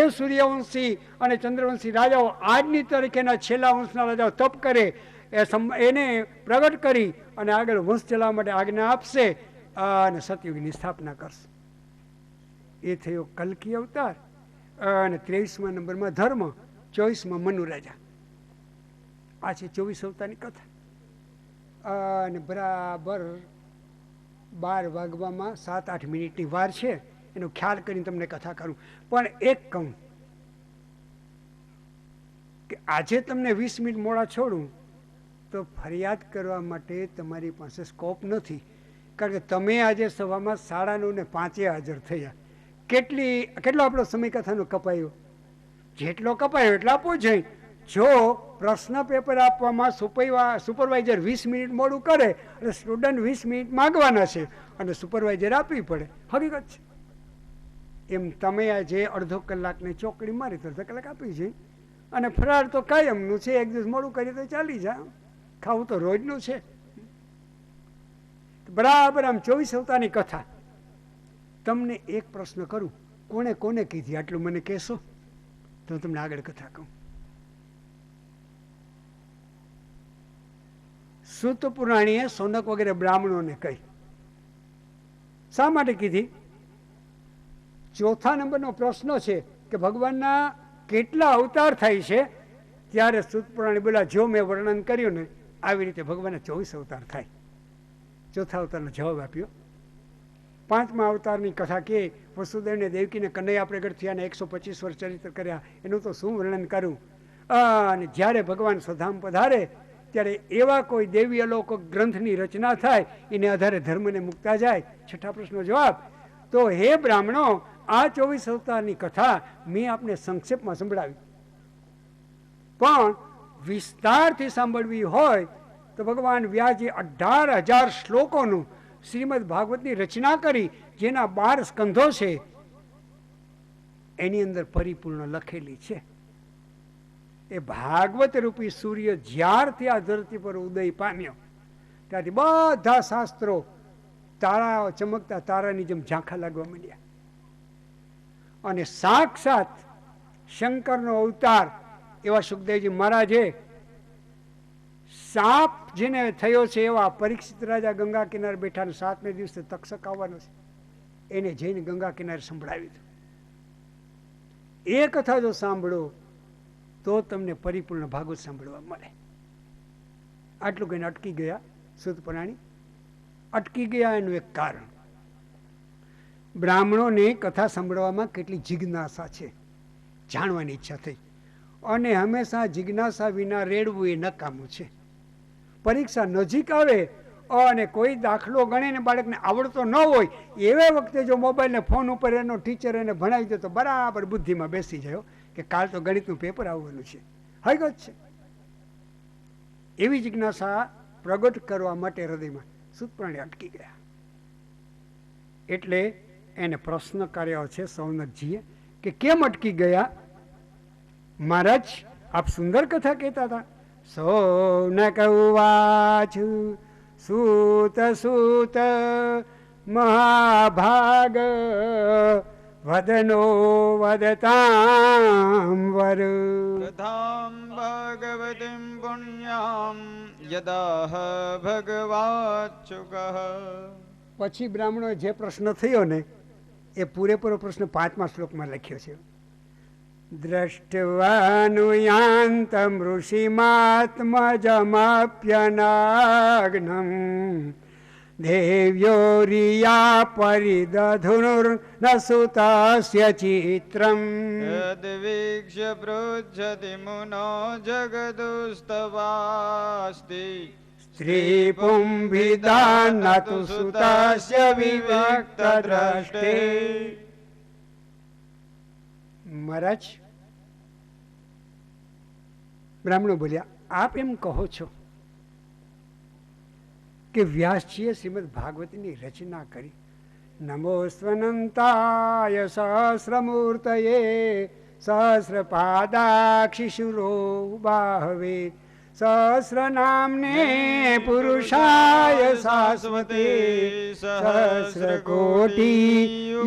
સૂર્યવંશી અને ચંદ્રવંશી રાજાઓ આજની તારીખેના છેલ્લા વંશના રાજાઓ તપ કરે, એને પ્રગટ કરી અને આગળ વંશ ચલાવવા માટે આજ્ઞા આપશે અને સતયુગની સ્થાપના કરશે. એ થયો કલ્કી અવતાર. અને 23મા નંબરમાં ધર્મ, 24માં મનુ રાજા. આ છે 24 અવતારની કથા. અને બરાબર 12 વાગવામાં 7-8 મિનિટની વાર છે. એનો ખ્યાલ કરીને તમને કથા કરું. પણ એક કહું કે આજે તમને 20 મિનિટ મોડા છોડું તો ફરિયાદ કરવા માટે તમારી પાસે સ્કોપ નથી. કારણ કે તમે આજે સભામાં 9:30 હાજર થયા. કેટલો આપણો સમય કથાનો કપાયો? જેટલો કપાયો એટલા આપવો જોઈએ. જો પ્રશ્ન પેપર આપવામાં સુપરવાઇઝર 20 મિનિટ મોડું કરે અને સ્ટુડન્ટ 20 મિનિટ માગવાના છે અને સુપરવાઇઝર આપવી પડે, હકીકત છે. એમ તમે આજે અડધો કલાકની ચોકડી મારી તો અડધો કલાક આપી છે. અને ફરાર તો કાયમનું છે, એક દિવસ મોડું કરીએ તો ચાલી જાય. ખાવું તો રોજનું છે. બરાબર આમ 24 અવતારની કથા. તમને એક પ્રશ્ન કરું, કોને કોને કીધી આટલું મને કહેશો તો તમને આગળ કથા કહું. સૂત પુરાણીએ સોનક વગેરે બ્રાહ્મણોને કહી. શા માટે કીધી? ચોથા નંબરનો પ્રશ્ન છે કે ભગવાનના કેટલા અવતાર થાય છે? ત્યારે સૂત પુરાણી બોલ્યા, જો મેં વર્ણન કર્યું ને આવી રીતે ભગવાનના 24 અવતાર થાય. ચોથા અવતારનો જવાબ આપ્યો. 5મા અવતારની કથા કે વસુદેવને દેવકીને કનૈયા પ્રગટ થયા અને 125 વર્ષ ચરિત્ર કર્યા, એનું તો શું વર્ણન કરું. અને જ્યારે ભગવાન સ્વધામ પધારે ત્યારે એવા કોઈ દેવી અલૌકિક ગ્રંથની રચના થાય, એને આધારે ધર્મને મૂકતા જાય. છઠ્ઠા પ્રશ્નનો જવાબ. તો હે બ્રાહ્મણો, આ 24 અવતારની કથા મેં આપને સંક્ષેપમાં સંભળાવી, પણ વિસ્તારથી સાંભળવી હોય તો ભગવાન વ્યાસજી 18,000 શ્લોકોનું શ્રીમદ ભાગવતની રચના કરી, જેના 12 સ્કંધો છે, એની અંદર પરિપૂર્ણ લખેલી છે. એ ભાગવત રૂપી સૂર્ય જ્યારથી આ ધરતી પર ઉદય પામ્યો ત્યારથી બધા શાસ્ત્રો તારા ચમકતા તારાની જેમ ઝાંખા લાગવા માંડ્યા. અને સાક્ષાત શંકરનો અવતાર એવા સુખદેવજી મહારાજે સાપ જેને થયો છે એવા પરીક્ષિત રાજા ગંગા કિનારે બેઠા, 7મે દિવસે તક્ષક આવવાનો છે, એને જઈને ગંગા કિનારે સંભળાવ્યું. એ કથા જો સાંભળો તો તમને પરિપૂર્ણ ભાગવત સાંભળવા મળે. આટલું કહીને અટકી ગયા સૂત પુરાણી. અટકી ગયા એનું એક કારણ, બ્રાહ્મણોને કથા સાંભળવામાં કેટલી જિજ્ઞાસા છે, જાણવાની ઈચ્છા થઈ. અને હંમેશા જિજ્ઞાસા વિના રેડવું એ નકામું છે. પરીક્ષા નજીક આવે અને કોઈ દાખલો ગણીને બાળકને આવડતો ન હોય એવે વખતે જો મોબાઈલને ફોન ઉપર એનો ટીચર એને ભણાવી દે તો બરાબર બુદ્ધિમાં બેસી જાય કે કાલ તો ગણિતનું પેપર આવવાનું છે. હકીકત છે. એવી જિજ્ઞાસા પ્રગટ કરવા માટે હૃદયમાં સૂત પુરાણી અટકી ગયા. એટલે એને પ્રશ્ન કર્યો છે સૌનકજીએ કે કેમ અટકી ગયા? મહારાજ, આપ સુંદર કથા કહેતા હતા. સૌનક ઉવાચ સૂત સૂત મહાભાગ વદનો વદતામ વર કથામ ભગવતીમ પુણ્યામ યદા ભગવાચ્યુક. પછી બ્રાહ્મણોએ જે પ્રશ્ન થયો ને એ પૂરેપૂરો પ્રશ્ન 5મા શ્લોકમાં લખ્યો છે. દ્રષ્ટવાનુયાન્તમ ઋષિમાત્મજમાપ્યનાગ્નમ દેવ્યો રિયા પરિદધુર્ન સુતસ્ય ચિત્રમ યદ્વીક્ષ્ય પૃચ્છતિ મુનો જગદુસ્તવાસ્તિ સ્ત્રી પુંભિદાનતુ સુતસ્ય વિવિક્ત દ્રષ્ટે. મહારાજ, બ્રાહ્મણો બોલ્યા, આપ એમ કહો છો કે વ્યાસજીએ શ્રીમદ ભાગવતની રચના કરી. નમો સ્વનંતાય સહસ્રમૂર્તયે સહસ્રપાદાક્ષિશુરો બાહવે સહસ્રનામને પુરુષાય શાશ્વતે સહસ્રકોટિ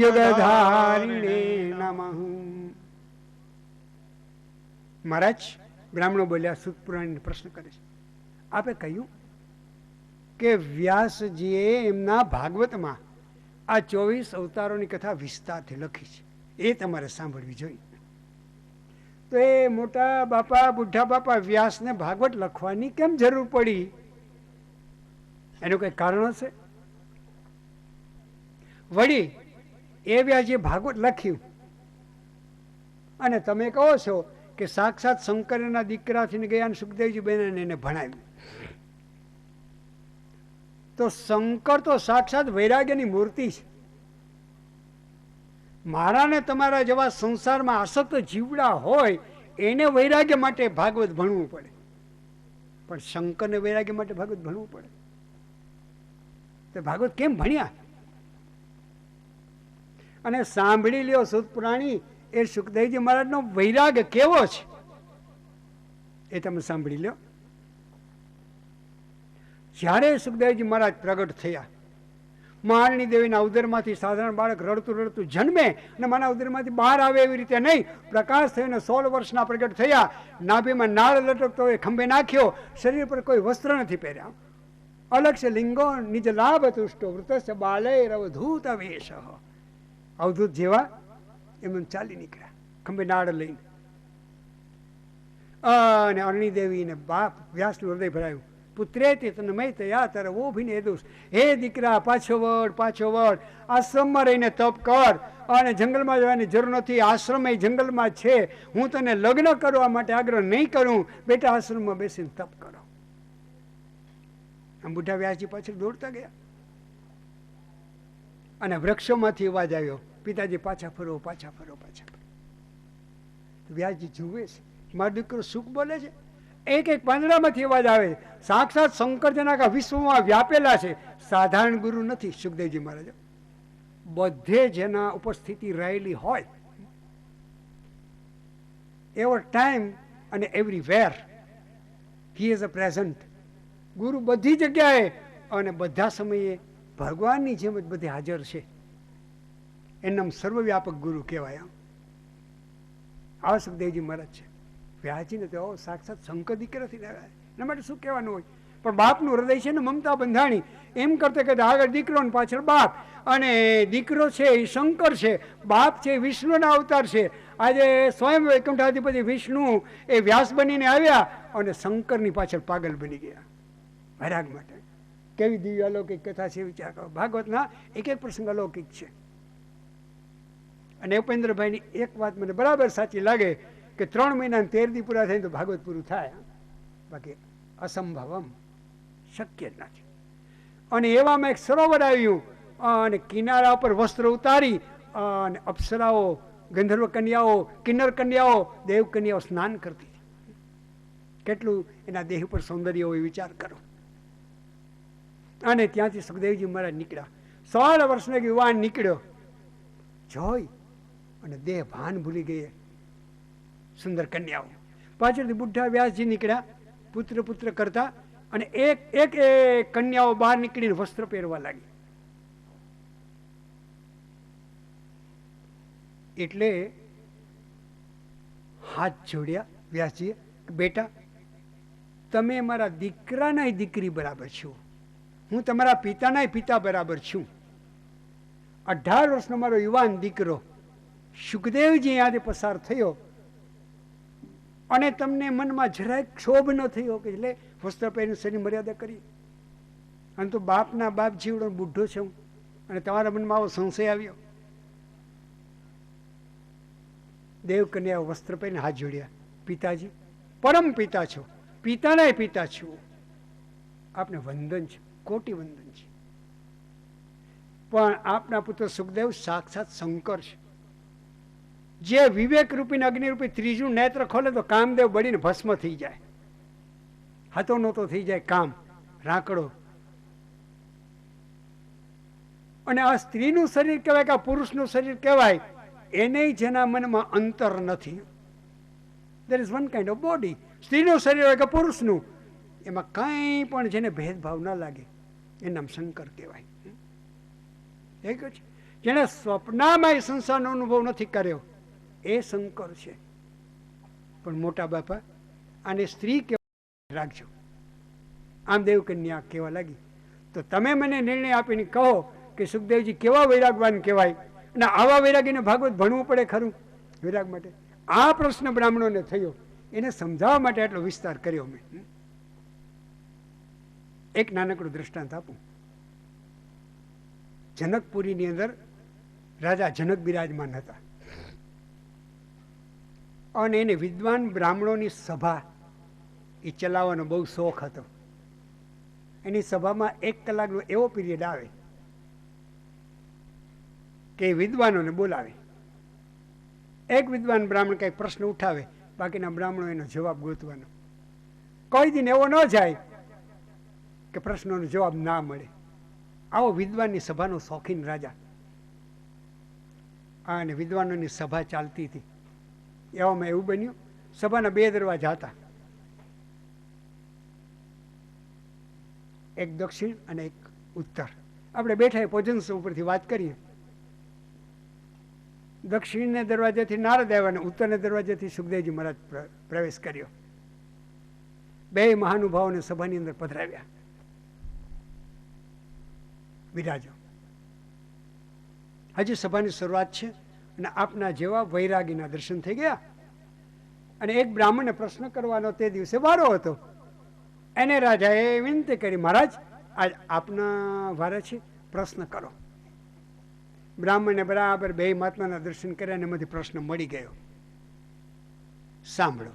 યુગધારિણે નમઃ. મહારાજ બ્રાહ્મણો બોલ્યા, સૂત પુરાણીને પ્રશ્ન કરે છે. આપે કહ્યું કે વ્યાસજીએ એમના ભાગવતમાં આ 24 અવતારોની કથા વિસ્તારથી લખી છે, એ તમારે સાંભળવી જોઈએ. તો એ મોટા બાપા, બુઢા બાપા વ્યાસને ભાગવત લખવાની કેમ જરૂર પડી? એનું કઈ કારણ હશે. વળી એ વ્યાસજીએ ભાગવત લખ્યું અને તમે કહો છો કે સાક્ષાત શંકરના દીકરાથી ગયા સુખદેવજી બેન એને ભણાવ્યું. તો શંકર તો સાક્ષાત વૈરાગ્યની મૂર્તિ છે. મારા ને તમારા જેવા સંસારમાં આસક્ત જીવડા હોય એને વૈરાગ્ય માટે ભાગવત ભણવું પડે, પણ શંકરને વૈરાગ્ય માટે ભાગવત ભણવું પડે. તો ભાગવત કેમ ભણ્યા? અને સાંભળી લ્યો સૂત પુરાણી, એ સુખદેવજી મહારાજનો વૈરાગ્ય કેવો છે એ તમે સાંભળી લો. જ્યારે સુખદેવજી મહારાજ પ્રગટ થયા, મહારાણી દેવીના ઉદરમાંથી સાધારણ બાળક રડતું રડતું જન્મે અને માના ઉદરમાંથી બહાર આવે એવી રીતે નહીં, પ્રકાશ થઈને 16 વર્ષના પ્રગટ થયા. નાભીમાં નાળ લટકતો હોય, ખંભે નાખ્યો, શરીર પર કોઈ વસ્ત્ર નથી પહેર્યા, અલગ છે લિંગો નિજ લાભ તુષ્ટો વૃતસ્ય બાલે રવધૂત વેશ. અવધૂત જેવા એમ ચાલી નીકળ્યા ખંભે નાળ લઈને. અને અરણી દેવીને બાપ વ્યાસનું હૃદય ભરાયું. પુત્રેતી તન્મય તયા તારે ઓભીને દોષ, હે દીકરા પાછો વળ, આશ્રમમાં રહીને તપ કર, અને જંગલમાં જવાની જરૂર નથી, આશ્રમ એ જંગલમાં છે. હું તને લગ્ન કરવા માટે આગ્રહ નહીં કરું, બેટા આશ્રમમાં બેસીને તપ કરો. આમ બુઢા વ્યાસજી પાછળ દોડતા ગયા અને વૃક્ષોમાંથી અવાજ આવ્યો, પિતાજી પાછા ફરો. વ્યાસજી જુએ છે, મારો દીકરો સુખ બોલે છે. એક એક પાંદડામાંથી અવાજ આવે. સાક્ષાત શંકર જેના વિશ્વમાં વ્યાપેલા છે, સાધારણ ગુરુ નથી સુખદેવજી મહારાજ. બધે જેના ઉપસ્થિતિ રહેલી હોય, એવર ટાઈમ અને everywhere he is a present. ગુરુ બધી જગ્યાએ અને બધા સમયે ભગવાનની જેમ જ બધે હાજર છે. એનું સર્વવ્યાપક ગુરુ કહેવાય. આવા સુખદેવજી મહારાજ છે. વ્યાસજીને તો સાક્ષાત શંકર દીકરાથી આવ્યા, એના માટે શું કહેવાનું હોય. પણ બાપનું હૃદય છે ને મમતા બંધાણી. એમ કરતા કરતા આગળ દીકરો ને પાછળ બાપ, અને દીકરો છે એ શંકર છે, બાપ છે વિષ્ણુના અવતાર છે. આજે સ્વયં વૈકુંઠાધિપતિ વિષ્ણુ એ વ્યાસ બનીને આવ્યા અને શંકરની પાછળ પાગલ બની ગયા વૈરાગ માટે. કેવી દિવ્ય અલૌકિક કથા છે, વિચાર કરો. ભાગવતના એક એક પ્રસંગ અલૌકિક છે. અને ઉપેન્દ્રભાઈની એક વાત મને બરાબર સાચી લાગે કે 3 મહિના 13 દી પૂરા થાય તો ભાગવત પૂરું થાય, બાકી અસંભવમ, શક્ય જ નથી. અને એવામાં એક સરોવર આવ્યું અને કિનારા પર વસ્ત્ર ઉતારી અને અપ્સરાઓ, ગંધર્વ કન્યાઓ, કિન્નર કન્યાઓ, દેવ કન્યાઓ સ્નાન કરતી હતી. કેટલું એના દેહ ઉપર સૌંદર્ય હોય વિચાર કરો. અને ત્યાંથી સુખદેવજી મહારાજ નીકળ્યા. 16 વર્ષનો એક યુવાન નીકળ્યો, જોઈ અને દેહ ભાન ભૂલી ગઈ સુંદર કન્યાઓ. પાછળથી બુઢા વ્યાસજી નીકળ્યા પુત્ર કરતા, અને એક એક કન્યાઓ બહાર નીકળીને વસ્ત્ર પહેરવા લાગી. એટલે હાથ જોડ્યા વ્યાસજીએ, બેટા તમે મારા દીકરાના દીકરી બરાબર છો, હું તમારા પિતાના પિતા બરાબર છું. 18 વર્ષનો મારો યુવાન દીકરો સુખદેવજી અહીંયાથી પસાર થયો અને તમને મનમાં જરાય ક્ષોભ ન થયો કે એટલે વસ્ત્ર પહેરીને શરીર મર્યાદા કરી. અને તો બાપના બાપ જીવડો બુઢો છે હું, અને તમારા મનમાં આવો સંશય આવ્યો. દેવ કન્યા વસ્ત્ર પહેરીને હાથ જોડ્યા, પિતાજી પરમ પિતા છો, પિતાના પિતા છો, આપને વંદન છે, કોટી વંદન છે. પણ આપના પુત્ર સુખદેવ સાક્ષાત શંકર છે. જે વિવેક રૂપી અગ્નિ રૂપી ત્રીજું નેત્ર ખોલે તો કામદેવ બળીને ભસ્મ થઈ જાય, હતો નહોતો થઈ જાય કામ, રાકડો. અને આ સ્ત્રીનું શરીર કહેવાય કે આ પુરુષનું શરીર કહેવાય, એને જેના મનમાં અંતર નથી. There is one kind of body. સ્ત્રીનું શરીર હોય કે પુરુષનું, એમાં કંઈ પણ જેને ભેદભાવ ન લાગે એ નામ શંકર કહેવાય. એક જ જેને સ્વપ્નમાં સંસારનો અનુભવ નથી કર્યો એ શંકર છે. પણ મોટા બાપા આને સ્ત્રી કેવા રાખજો. આમ દેવકન્યા કહેવા લાગી. તો તમે મને નિર્ણય આપીને કહો કે સુખદેવજી કેવા વૈરાગવાન કહેવાય અને આવા વૈરાગીને ભાગવત ભણવું પડે ખરું વૈરાગ માટે? આ પ્રશ્ન બ્રાહ્મણોને થયો. એને સમજાવવા માટે આટલો વિસ્તાર કર્યો મેં. એક નાનકડું દ્રષ્ટાંત આપું. જનકપુરીની અંદર રાજા જનક બિરાજમાન હતા અને એને વિદ્વાન બ્રાહ્મણોની સભા એ ચલાવવાનો બહુ શોખ હતો. એની સભામાં 1 કલાકનો એવો પીરિયડ આવે કે વિદ્વાનોને બોલાવે. એક વિદ્વાન બ્રાહ્મણ કંઈક પ્રશ્ન ઉઠાવે, બાકીના બ્રાહ્મણો એનો જવાબ ગોતવાનો. કોઈ દિન એવો ન જાય કે પ્રશ્નોનો જવાબ ના મળે. આવો વિદ્વાનની સભાનો શોખીન રાજા. અને વિદ્વાનોની સભા ચાલતી હતી. એવામાં એવું બન્યું, સભાના 2 દરવાજા હતા, એક દક્ષિણ અને એક ઉત્તર. આપણે બેઠા એ ભોજન ઉપરથી વાત કરીએ. દક્ષિણને દરવાજેથી નારદ આવ્યા અને ઉત્તરને દરવાજેથી સુખદેવજી મહારાજ પ્રવેશ કર્યો. 2 મહાનુભાવોને સભાની અંદર પધરાવ્યા. વિરાજો, હજી સભાની શરૂઆત છે અને આપના જેવા વૈરાગીના દર્શન થઈ ગયા. અને એક બ્રાહ્મણને પ્રશ્ન કરવાનો તે દિવસે વારો હતો. એને રાજાએ વિનંતી કરી, મહારાજ આજ આપના વારે છે, પ્રશ્ન કરો. બ્રાહ્મણે બરાબર 2 મહાત્માના દર્શન કર્યા અને એમાંથી પ્રશ્ન મળી ગયો. સાંભળો,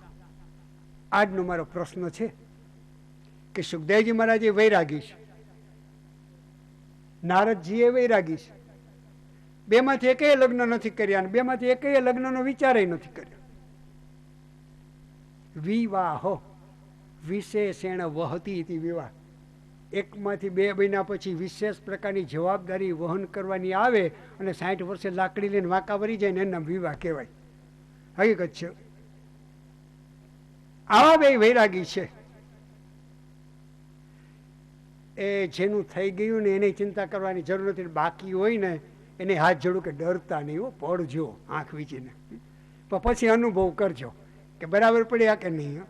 આજનો મારો પ્રશ્ન છે કે સુખદેવજી મહારાજ એ વૈરાગી છે, નારદજી એ વૈરાગી છે. 2માંથી એકેય લગ્ન નથી કર્યા અને 2માંથી એકેય લગ્નનો વિચાર નથી કર્યો. વિવાહો વિશેષેણ વહતી હતી. વિવાહ એકમાંથી 2 બન્યા પછી વિશેષ પ્રકારની જવાબદારી વહન કરવાની આવે અને 60 વર્ષે લાકડી લઈને વાંકા વળી જાય ને એના વિવાહ કહેવાય. હકીકત છે. આવા 2 વૈરાગી છે. એ જેનું થઈ ગયું ને એને ચિંતા કરવાની જરૂર નથી. બાકી હોય ને એને હાથ જોડું કે ડરતા નહીં હો, પડજો આંખ વીચીને, પણ પછી અનુભવ કરજો કે બરાબર પડ્યા કે નહીં.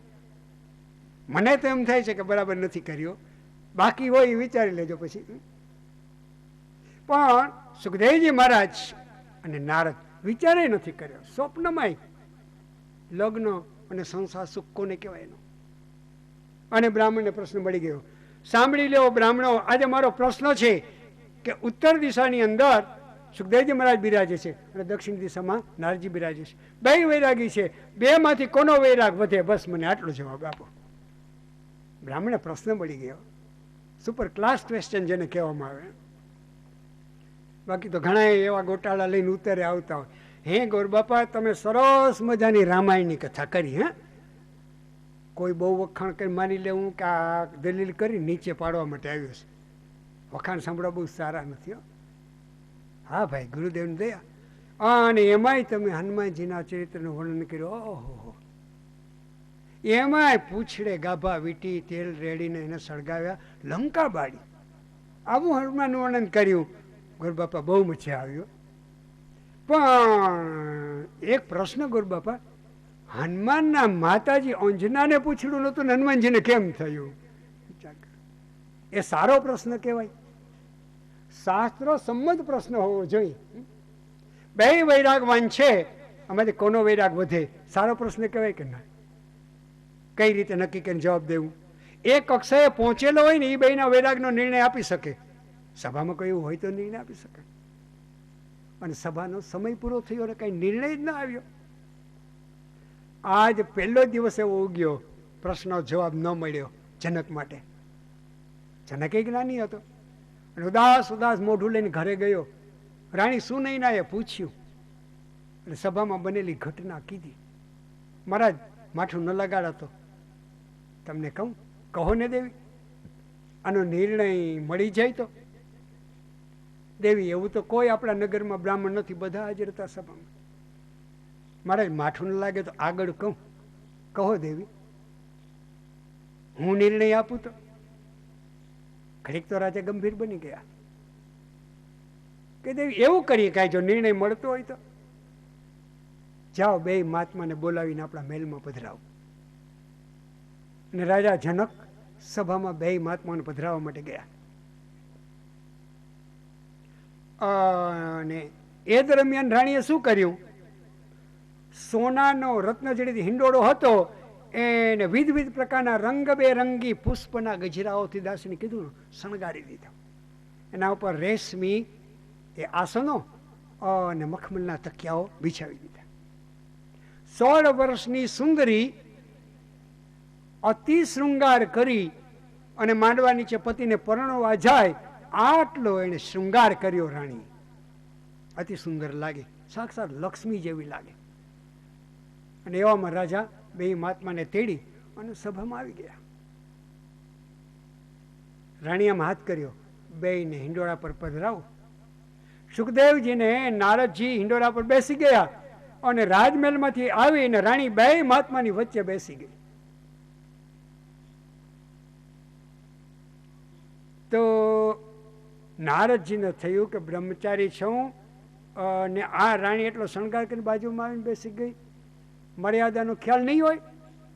મને તો એમ થાય છે કે બરાબર નથી કર્યો. બાકી હોય એ વિચારી લેજો પછી. પણ સુખદેવજી મહારાજ અને નારદ વિચારે નથી કર્યો. સ્વપ્નમાં લગ્ન અને સંસાર સુખ કોને કહેવાય એનો. અને બ્રાહ્મણને પ્રશ્ન મળી ગયો. સાંભળી લેવો બ્રાહ્મણો, આજે મારો પ્રશ્ન છે કે ઉત્તર દિશાની અંદર સુખદેવજી મહારાજ બિરાજે છે અને દક્ષિણ દિશામાં નારદજી બિરાજે છે. 2 વૈરાગી છે, 2માંથી કોનો વૈરાગ વધે? બસ મને આટલો જવાબ આપો. બ્રાહ્મણે પ્રશ્ન મળી ગયો. સુપર ક્લાસ ક્વેશ્ચન જેને કહેવામાં આવે. બાકી તો ઘણા એવા ગોટાળા લઈને ઉત્તરે આવતા હોય. હે ગોર બાપા, તમે સરસ મજાની રામાયણની કથા કરી. હે, કોઈ બહુ વખાણ કરી માની લેવું કે આ દલીલ કરી નીચે પાડવા માટે આવ્યો છે. વખાણ સાંભળવા બહુ સારા નથી. હા ભાઈ, ગુરુદેવની દયા. અને એમાંય તમે હનુમાનજીના ચરિત્રનું વર્ણન કર્યું. ઓહો, એમાંય પૂછડે ગાભા વીટી તેલ રેડીને એને સળગાવ્યા, લંકા બાળી. આવું હનુમાનનું વર્ણન કર્યું. ગોરબાપા બહુ મજા આવ્યો. પણ એક પ્રશ્ન ગોરબાપા, હનુમાનના માતાજી અંજનાને પૂછડું નહોતું ને હનુમાનજીને કેમ થયું? એ સારો પ્રશ્ન કહેવાય. શાસ્ત્ર સંમત પ્રશ્ન હોવો જોઈએ. 2 વૈરાગવાન છે, આમાંથી કોનો વૈરાગ વધે? સારો પ્રશ્ન કહેવાય કે ના? કઈ રીતે નક્કી કરીને જવાબ દેવું? એ કક્ષાએ પહોંચેલો હોય ને એ 2ના વૈરાગનો નિર્ણય આપી શકે. સભામાં કોઈ એવું હોય તો નિર્ણય આપી શકે. અને સભાનો સમય પૂરો થયો અને કઈ નિર્ણય જ ના આવ્યો. આજ પહેલો દિવસ એવો ઉગ્યો, પ્રશ્નનો જવાબ ન મળ્યો જનક માટે. જનક એ જ્ઞાની હતો અને ઉદાસ ઉદાસ મોઢું લઈને ઘરે ગયો. રાણી સુનૈનાએ પૂછ્યું અને સભામાં બનેલી ઘટના કીધી. મહારાજ, માઠું ન લગાડતો. તમને કહું, કહો ને દેવી, આનો નિર્ણય મળી જાય તો? દેવી, એવું તો કોઈ આપણા નગરમાં બ્રાહ્મણ નથી, બધા હાજર હતા સભામાં. મહારાજ, માઠું ન લાગે તો આગળ કહું. કહો દેવી, હું નિર્ણય આપું તો? ઘડીક તો રાજા ગંભીર બની ગયા કે દેવી એવું કરીએ કાંઈ જો નિર્ણય મળતો હોય તો. જાઓ બે મહાત્માને બોલાવીને આપણા મહેલમાં પધરાવો. અને રાજા જનક સભામાં બે મહાત્માને પધરાવવા માટે ગયા. અને એ દરમિયાન રાણીએ શું કર્યું? સોનાનો રત્નજડિત હિંડોળો હતો, એને વિવિધ પ્રકારના રંગબેરંગી પુષ્પના ગજરાઓથી દાસીને કીધું શણગારી દીધો. એના ઉપર રેશમી એ આસનો અને મખમલના તકિયાઓ બિછાવી દીધા. 16 વર્ષની સુંદરી અતિ શૃંગાર કરી અને માંડવા નીચે પતિને પરણવા જાય આટલો એને શૃંગાર કર્યો. રાણી અતિ સુંદર લાગે, સાક્ષાત લક્ષ્મી જેવી લાગે. અને એવામાં રાજા બે મહાત્માને તેડી અને સભામાં આવી ગયા. રાણીએ આમ હાથ કર્યો, બેયને હિંડોળા પર પધરાવો. સુખદેવજીને નારદજી હિંડોળા પર બેસી ગયા અને રાજમહેલમાંથી આવીને રાણી બે મહાત્માની વચ્ચે બેસી ગઈ. તો નારદજીને થયું કે બ્રહ્મચારી છું અને આ રાણી એટલો શણગાર કરી બાજુમાં આવીને બેસી ગઈ. મર્યાદાનો ખ્યાલ નહીં હોય.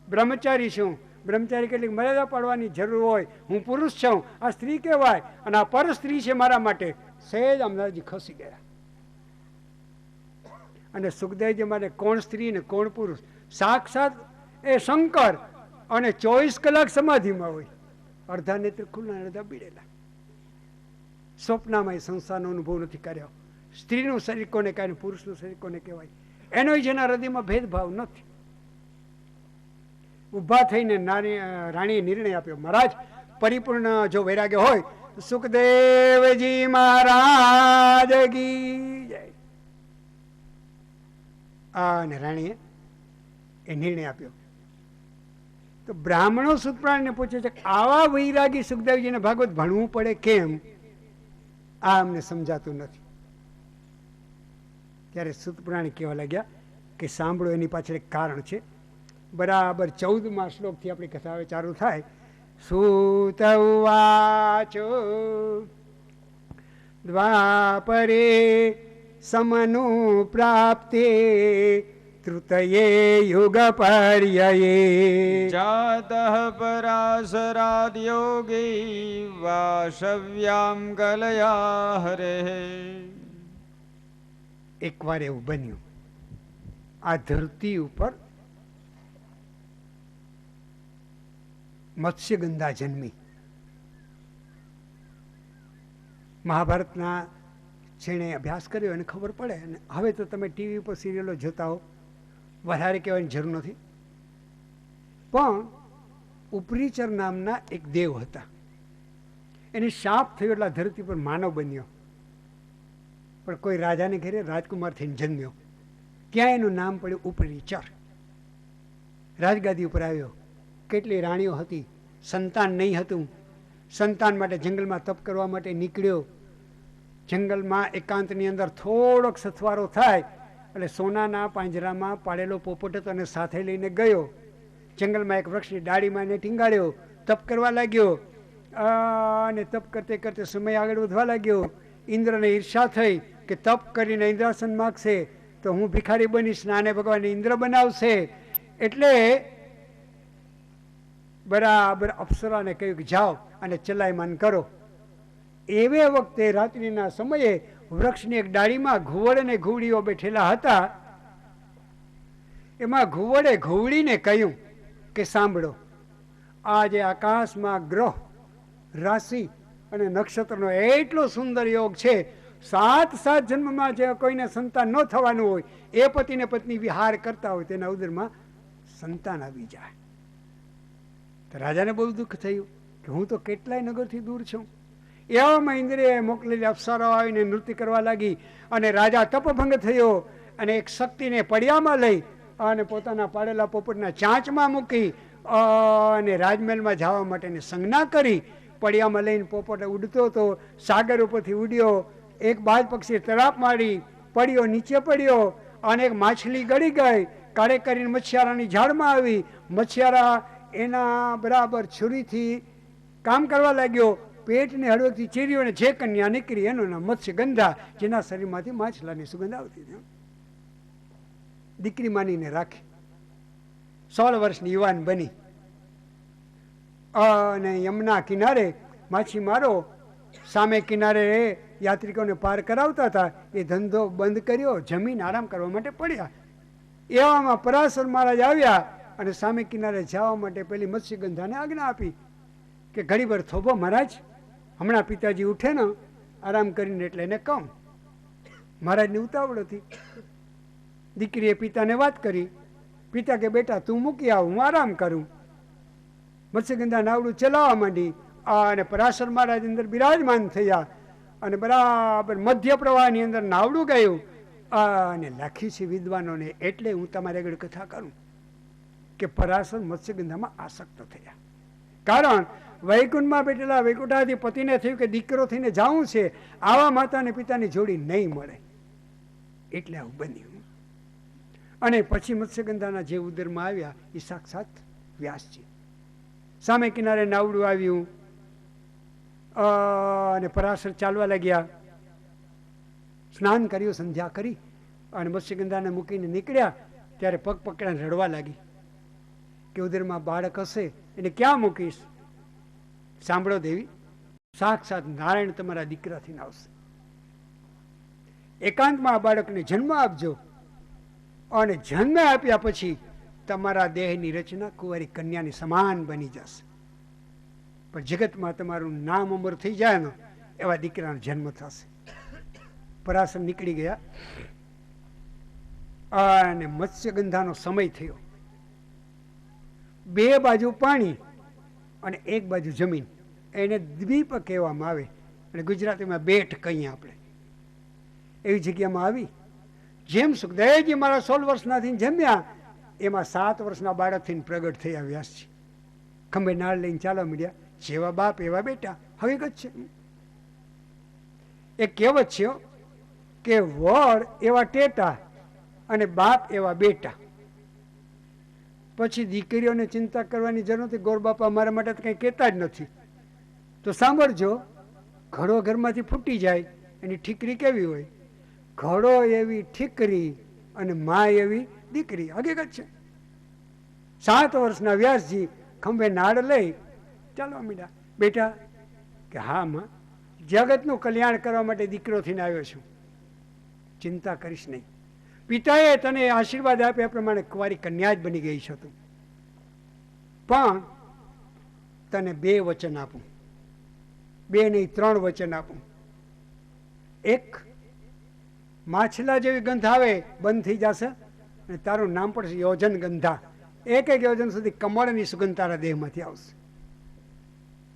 બ્રહ્મચારી છું, બ્રહ્મચારી કેટલીક મર્યાદા પાડવાની જરૂર હોય. હું પુરુષ છું, આ સ્ત્રી કહેવાય અને આ પર સ્ત્રી છે મારા માટે. સહેજ અમદાજી ખસી ગયા. અને સુખદેવજી માટે કોણ સ્ત્રી ને કોણ પુરુષ? સાક્ષાત એ શંકર અને 24 કલાક સમાધિમાં હોય. અડધા નેત્ર ખુલ્લા, અડધા બીડેલા. સ્વપ્નમાં એ સંસારનો અનુભવ નથી કર્યો. સ્ત્રીનું શરીર કોને કહેવાય, પુરુષનું શરીર કોને કહેવાય, એનો જેના હૃદયમાં ભેદભાવ નથી. ઊભા થઈને રાણીએ નિર્ણય આપ્યો, મહારાજ પરિપૂર્ણ જો વૈરાગ્ય હોય તો સુખદેવજી મહારાજ કી જય. અને રાણીએ એ નિર્ણય આપ્યો. તો બ્રાહ્મણો સુતપ્રાણીને પૂછે છે આવા વૈરાગી સુખદેવજીને ભાગવત ભણવું પડે કેમ? આ અમને સમજાતું નથી. ત્યારે સુતપ્રાણી કહેવા લાગ્યા કે સાંભળો, એની પાછળ એક કારણ છે. બરાબર 14મા શ્લોકથી આપણી કથા હવે ચાલુ થાય. સૂત ઉવાચો દ્વાપરે સમનુ પ્રાપ્તે તૃતયે યુગ પર્યયે જાતઃ પરાશરાદ યોગી વાશવ્યામ કલયા હરેઃ. એકવાર એવું બન્યું, આ ધરતી ઉપર મત્સ્યગંધા જન્મી. મહાભારતના જેણે અભ્યાસ કર્યો એને ખબર પડે. અને હવે તો તમે ટીવી ઉપર સિરિયલો જોતા હો, વધારે કહેવાની જરૂર નથી. પણ ઉપરીચર નામના એક દેવ હતા. એને શાપ થયો એટલે ધરતી પર માનવ બન્યો. પણ કોઈ રાજાને ઘરે રાજકુમાર થઈને જન્મ્યો. ત્યાં એનું નામ પડ્યું ઉપરીચર. રાજગાદી ઉપર આવ્યો. કેટલી રાણીઓ હતી, સંતાન નહીં હતું. સંતાન માટે જંગલમાં તપ કરવા માટે નીકળ્યો. જંગલમાં એકાંતની અંદર થોડોક સથવારો થાય એટલે સોનાના પાંજરામાં પાડેલો પોપટ હતો અને સાથે લઈને ગયો. જંગલમાં એક વૃક્ષની ડાળીમાં એને ટીંગાડ્યો. તપ કરવા લાગ્યો અને તપ કરતે કરતે સમય આગળ વધવા લાગ્યો. ઇન્દ્રને ઈર્ષા થઈ કે તપ કરીને ઇન્દ્રાસન માગશે તો હું ભિખારી બનીશ, નાને ભગવાન ઇન્દ્ર બનાવશે. એટલે બરાબર અપ્સરાને કહ્યું કે જાઓ અને ચલાયમાન કરો. એવે વખતે રાત્રિના સમયે વૃક્ષની એક ડાળીમાં ઘુવડ અને ઘુવડીઓ બેઠેલા હતા. એમાં ઘુવડે ઘુવડીને કહ્યું કે સાંભળો, આજે આકાશમાં ગ્રહ, રાશિ અને નક્ષત્રનો એટલો સુંદર યોગ છે. 7 જન્મમાં જે કોઈને સંતાન ન થવાનું હોય, એ પતિને પત્ની વિહાર કરતા હોય, તેના ઉદરમાં સંતાન આવી જાય. તો રાજાને બહુ દુઃખ થયું કે હું તો કેટલાય નગરથી દૂર છું. એવામાં ઇન્દ્રિએ મોકલેલી અપ્સરાઓ આવીને નૃત્ય કરવા લાગી અને રાજા તપભંગ થયો અને એક શક્તિને પડિયામાં લઈ અને પોતાના પાડેલા પોપટના ચાંચમાં મૂકી અને રાજમહેલમાં જવા માટેની સંજ્ઞા કરી. પડિયામાં લઈને પોપટ ઉડતો હતો. સાગર ઉપરથી ઉડ્યો. એક બાજ પક્ષી તરાપ મારી પડ્યો, નીચે પડ્યો અને એક માછલી ગળી ગઈ. કાળે કરીને મચ્છિયારાની ઝાડમાં આવી. મચ્છિયારા એના બરાબર છુરીથી કામ કરવા લાગ્યો. પેટને હળવેકથી ચીર્યો અને જે કન્યા નીકળી એનું નામ મત્સ્યગંધા, જેના શરીરમાંથી માછલાની સુગંધ આવતી હતી. દીકરી માનીને રાખી. 16 વર્ષની યુવાન બની અને યમુના કિનારે માછીમારો સામે કિનારે યાત્રિકોને પાર કરાવતા હતા. એ ધંધો બંધ કર્યો, જમીન આરામ કરવા માટે પડ્યા. એવામાં પરાશર મહારાજ આવ્યા અને સામે કિનારે જવા માટે પેલી મત્સ્યગંધાને આજ્ઞા આપી કે ઘડીભર થોભો મહારાજ, હમણાં પિતાજી ઉઠે ને આરામ કરીને એટલે એને કહું. મહારાજની ઉતાવળ હતી. દીકરીએ પિતાને વાત કરી. પિતા કે બેટા તું મૂકી આવ, હું આરામ કરું. મત્સ્યગંધા નાવડું ચલાવવા માંડી અને પરાશર મહારાજ અંદર બિરાજમાન થયા અને બરાબર મધ્ય પ્રવાહની અંદર નાવડું ગયું. અને લખી છે વિદ્વાનોને, એટલે હું તમારી આગળ કથા કરું કે પરાશર મત્સ્યગંધામાં આસક્ત થયા. કારણ વૈકુંઠમાં બેઠેલા વૈકુંઠાધિપતિને થયું કે દીકરો થઈને જાવું છે, આવા માતાને પિતાની જોડી નહીં મળે, એટલે આવું બન્યું. અને પછી મત્સ્યગંધાના જે ઉદરમાં આવ્યા એ સાક્ષાત વ્યાસજી. સામે કિનારે નાવડું આવ્યું અને પરાશર ચાલવા લાગ્યા. સ્નાન કર્યું, સંધ્યા કરી અને મત્સ્યગંધાને મૂકીને નીકળ્યા ત્યારે પગ પકડીને રડવા લાગી કે ઉદરમાં બાળક હશે એને ક્યાં મૂકીશ? સાંભળો દેવી, સાક્ષાત નારાયણ તમારા દીકરાથી આવશે. એકાંતમાં આ બાળકને જન્મ આપજો અને જન્મ આપ્યા પછી તમારા દેહની રચના કુંવારી કન્યાની સમાન બની જશે. પણ જગતમાં તમારું નામ અમર થઈ જાય ને એવા દીકરાનો જન્મ થશે. પરાશર નીકળી ગયા અને મત્સ્યગંધાનો સમય થયો. બે બાજુ પાણી અને એક બાજુ જમીન, એને દ્વીપ કહેવામાં આવે અને ગુજરાતીમાં બેટ કહીએ આપણે. એવી જગ્યામાં આવી. જેમ સુખદેવજી મારા 16 વર્ષના થઈને જમ્યા, એમાં 7 વર્ષના બાળક થઈને પ્રગટ થયા વ્યાસજી. ખંભે નાળ લઈને ચાલવા માંડ્યા. જેવા બાપ એવા બેટા. હકીકત છે. એક કહેવત છે કે વડ એવા ટેટા અને બાપ એવા બેટા. પછી દીકરીઓને ચિંતા કરવાની જરૂર નથી. ગોર બાપા મારા માટે તો કંઈ કહેતા જ નથી. તો સાંભળજો, ઘડો ઘરમાંથી ફૂટી જાય એની ઠીકરી કેવી હોય? ઘડો એવી ઠીકરી અને મા એવી દીકરી. હકીકત છે. 7 વર્ષના વ્યાસજી ખંભે નાળ લઈ ચાલવા માંડ્યા. બેટા કે હા માં, જગતનું કલ્યાણ કરવા માટે દીકરો થઈને આવ્યો છું, ચિંતા કરીશ નહીં. પિતાએ તને આશીર્વાદ આપ્યા પ્રમાણે કુંવારી કન્યા જ બની ગઈ છે તું. પણ તને 2 વચન આપું, 2 નહીં 3 વચન આપું. એક, માછલા જેવી ગંધ આવે બંધ થઈ જશે અને તારું નામ પડશે યોજન ગંધા. 1 યોજન સુધી કમળની સુગંધ તારા દેહમાંથી આવશે.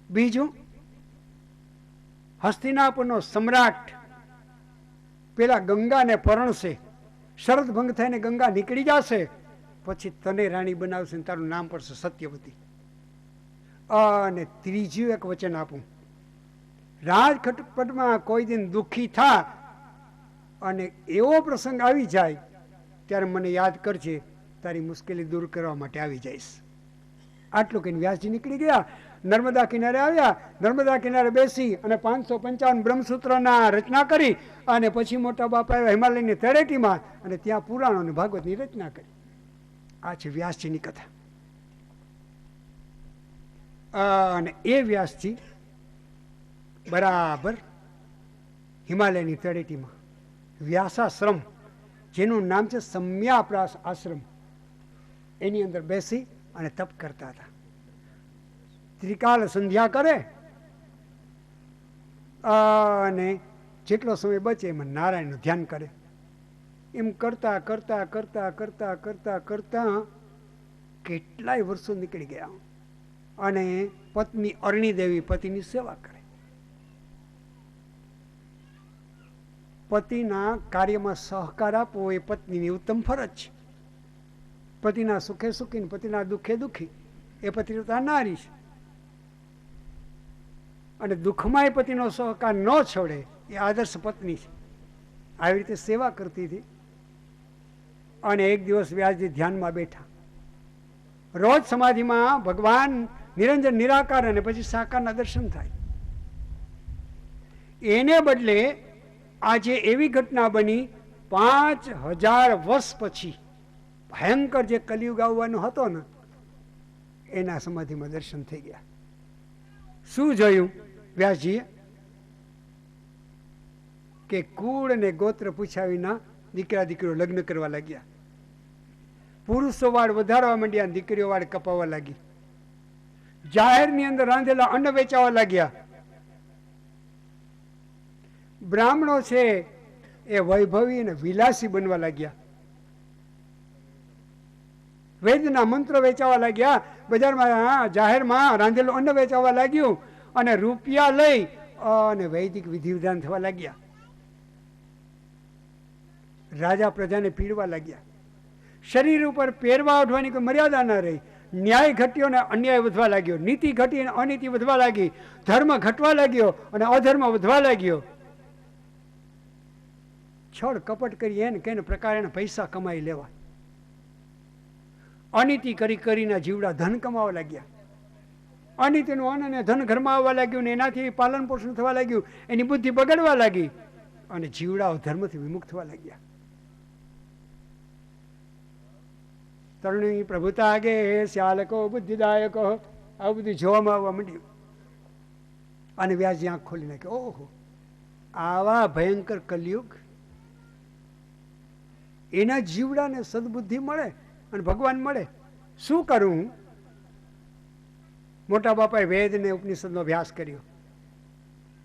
બીજું, હસ્તિનાપુરનો સમ્રાટ પેલા ગંગાને પરણશે, શરદ ભંગ થઈને ગંગા નીકળી જશે, પછી તને રાણી બનાવશે ને તારું નામ પડશે સત્યવતી. અને ત્રીજું એક વચન આપું, રાજખટપટમાં કોઈ દિન દુઃખી થા અને એવો પ્રસંગ આવી જાય ત્યારે મને યાદ કરજે, તારી મુશ્કેલી દૂર કરવા માટે આવી જઈશ. આટલું કહીને વ્યાસજી નીકળી ગયા. નર્મદા કિનારે આવ્યા. નર્મદા કિનારે બેસી અને 555 બ્રહ્મસૂત્રના રચના કરી અને પછી મોટા બાપા આવ્યા હિમાલયની તળેટીમાં અને ત્યાં પુરાણો અને ભાગવતની રચના કરી. આ છે વ્યાસજીની કથા. અને એ વ્યાસજી બરાબર હિમાલયની તળેટીમાં વ્યાસાશ્રમ, જેનું નામ છે સમ્યાપ્રાસ આશ્રમ, એની અંદર બેસી અને તપ કરતા હતા. ત્રિકાલ સંધ્યા કરે અને જેટલો સમય બચે એમાં નારાયણનું ધ્યાન કરે. એમ કરતા કરતા કરતા કરતા કરતા કરતા કેટલાય વર્ષો નીકળી ગયા. અને પત્ની અરણી દેવી પતિની સેવા કરે. પતિના કાર્યમાં સહકાર આપવો એ પત્નીની ઉત્તમ ફરજ છે. પતિના સુખે સુખી, પતિના દુઃખે દુઃખી, એ પતિવ્રતા નારી છે. અને દુઃખમાંય પતિનો સહકાર ન છોડે એ આદર્શ પત્ની છે. આવી રીતે સેવા કરતી હતી. અને એક દિવસ વ્યાસજી ધ્યાનમાં બેઠા. રોજ સમાધિમાં ભગવાન નિરંજન નિરાકાર અને પછી સાકારના દર્શન થાય. એને બદલે આજે એવી ઘટના બની 5000 વર્ષ પછી ભયંકર જે કલિયુગ આવવાનો હતો ને એના સમાધિમાં દર્શન થઈ ગયા. શું જોયું વ્યાસજીએ? કે કુળ અને ગોત્ર પૂછ્યા વિના દીકરા દીકરીઓ લગ્ન કરવા લાગ્યા. પુરુષો વાળ વધારવા માંડ્યા, દીકરીઓ વાળ કપાવવા લાગી. જાહેરની અંદર રાંધેલા અન્ન વેચાવા લાગ્યા. બ્રાહ્મણો છે એ વૈભવી અને વિલાસી બનવા લાગ્યા. વેદના મંત્રો વેચાવા લાગ્યા. બજારમાં જાહેરમાં રાંધેલું અન્ન વેચાવા લાગ્યું અને રૂપિયા લઈ અને વૈદિક વિધિ વિધાન થવા લાગ્યા. રાજા પ્રજાને પીડવા લાગ્યા. શરીર ઉપર પહેરવા ઓઢવાની કોઈ મર્યાદા ન રહી. ન્યાય ઘટ્યો ને અન્યાય વધવા લાગ્યો. નીતિ ઘટી અને અનીતિ વધવા લાગી. ધર્મ ઘટવા લાગ્યો અને અધર્મ વધવા લાગ્યો. છળ કપટ કરી એને કઈને પ્રકારે પૈસા કમાઈ લેવા. અનીતિ કરી કરીને જીવડા ધન કમાવા લાગ્યા. અનીતિનું અન્ન અને ધન ઘરમાં આવવા લાગ્યું ને એનાથી પાલન પોષણ થવા લાગ્યું. એની બુદ્ધિ બગડવા લાગી અને જીવડાઓ ધર્મથી વિમુખ થવા લાગ્યા. તરુણી પ્રભુતા આગે શ્યાલકો બુદ્ધિદાયકો આવું બધું જોવામાં આવવા માંડ્યું. અને વ્યાસજી આંખ ખોલી નાખે, ઓહો, આવા ભયંકર કલયુગ, એના જીવડાને સદબુદ્ધિ મળે અને ભગવાન મળે. શું કરું? મોટા બાપાએ વેદ ને ઉપનિષદનો અભ્યાસ કર્યો.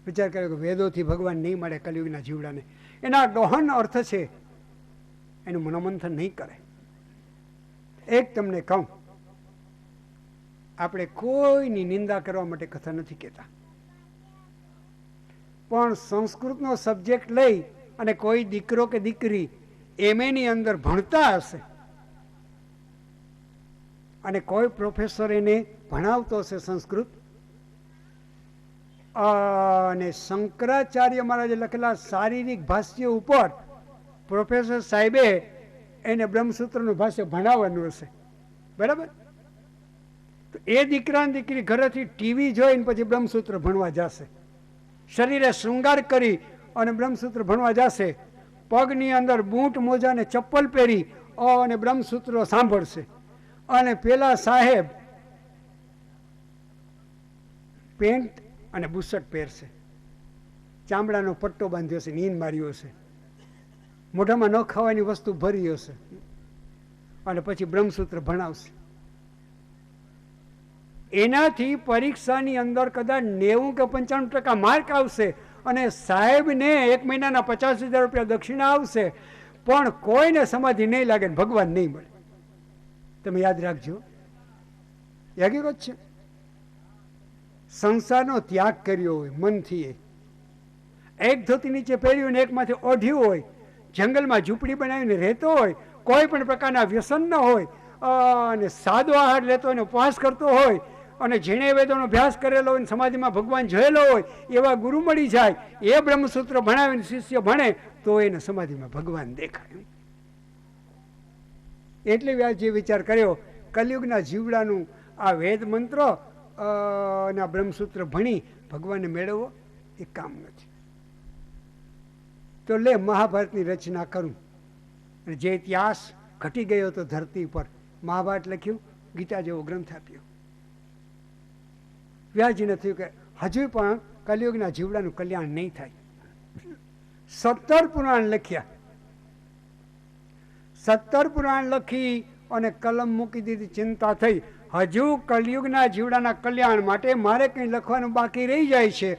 વિચાર કર્યો કે વેદોથી ભગવાન નહીં મળે કલયુગના જીવડાને. એના ગહન અર્થ છે, એનું મનોમંથન નહીં કરે. એક તમને કહું, આપણે કોઈની નિંદા કરવા માટે કથા નથી કહેતા, પણ સંસ્કૃતનો સબ્જેક્ટ લઈ અને કોઈ દીકરો કે દીકરી એમએની અંદર ભણતા હશે અને કોઈ પ્રોફેસર એને ભણાવતો હશે સંસ્કૃત, અને શંકરાચાર્ય મહારાજે લખેલા શારીરિક ભાષ્ય ઉપર પ્રોફેસર સાહેબે એને બ્રહ્મસૂત્રનું ભાષ્ય ભણાવવાનું હશે, બરાબર? તો એ દીકરા દીકરી ઘરેથી ટીવી જોઈને પછી બ્રહ્મસૂત્ર ભણવા જશે, શરીરે શૃંગાર કરી અને બ્રહ્મસૂત્ર ભણવા જશે, પગની અંદર બૂટ મોજા ને ચપ્પલ પહેરી અને બ્રહ્મસૂત્રો સાંભળશે, અને પેલા સાહેબ પેન્ટ અને બુશર્ટ પહેરશે, ચામડાનો પટ્ટો બાંધ્યો હશે, નીંદ માર્યો હશે, મોઢામાં ન ખાવાની વસ્તુ ભરી હશે, અને પછી બ્રહ્મસૂત્ર ભણાવશે. એનાથી પરીક્ષાની અંદર કદાચ 90 કે 95% માર્ક આવશે અને સાહેબને 1 મહિનાના 50,000 રૂપિયા દક્ષિણા આવશે, પણ કોઈને સમાધિ નહીં લાગે, ભગવાન નહીં મળે. તમે યાદ રાખજો, એ હકીકત છે. સંસારનો ત્યાગ કર્યો હોય મનથી, એક ધોતી નીચે પહેર્યું ને એકમાંથી ઓઢ્યું હોય, જંગલમાં ઝૂંપડી બનાવીને રહેતો હોય, કોઈ પણ પ્રકારના વ્યસન ન હોય, અને સાદો આહાર લેતો હોય, ઉપવાસ કરતો હોય, અને જેણે વેદોનો અભ્યાસ કરેલો હોય, સમાધિમાં ભગવાન જોયેલો હોય, એવા ગુરુ મળી જાય, એ બ્રહ્મસૂત્ર ભણાવીને શિષ્ય ભણે તો એને સમાધિમાં ભગવાન દેખાય. એટલે વ્યાસજીએ વિચાર કર્યો, કલયુગના જીવડાનું આ વેદ મંત્ર અને આ બ્રહ્મસૂત્ર ભણી ભગવાનને મેળવવો એ કામ નથી. તો લે મહાભારતની રચના કરું, અને જે ઇતિહાસ ઘટી ગયો હતો ધરતી પર, મહાભારત લખ્યું, ગીતા જેવો ગ્રંથ આપ્યો. વ્યાસજીને થયું કે હજુ પણ કલયુગના જીવડાનું કલ્યાણ નહીં થાય. 17 પુરાણ લખ્યા, 17 પુરાણ લખી અને કલમ મૂકી દીધી, ચિંતા થઈ. હજુ કલયુગના જીવડાના કલ્યાણ માટે મારે કંઈ લખવાનું બાકી રહી જાય છે,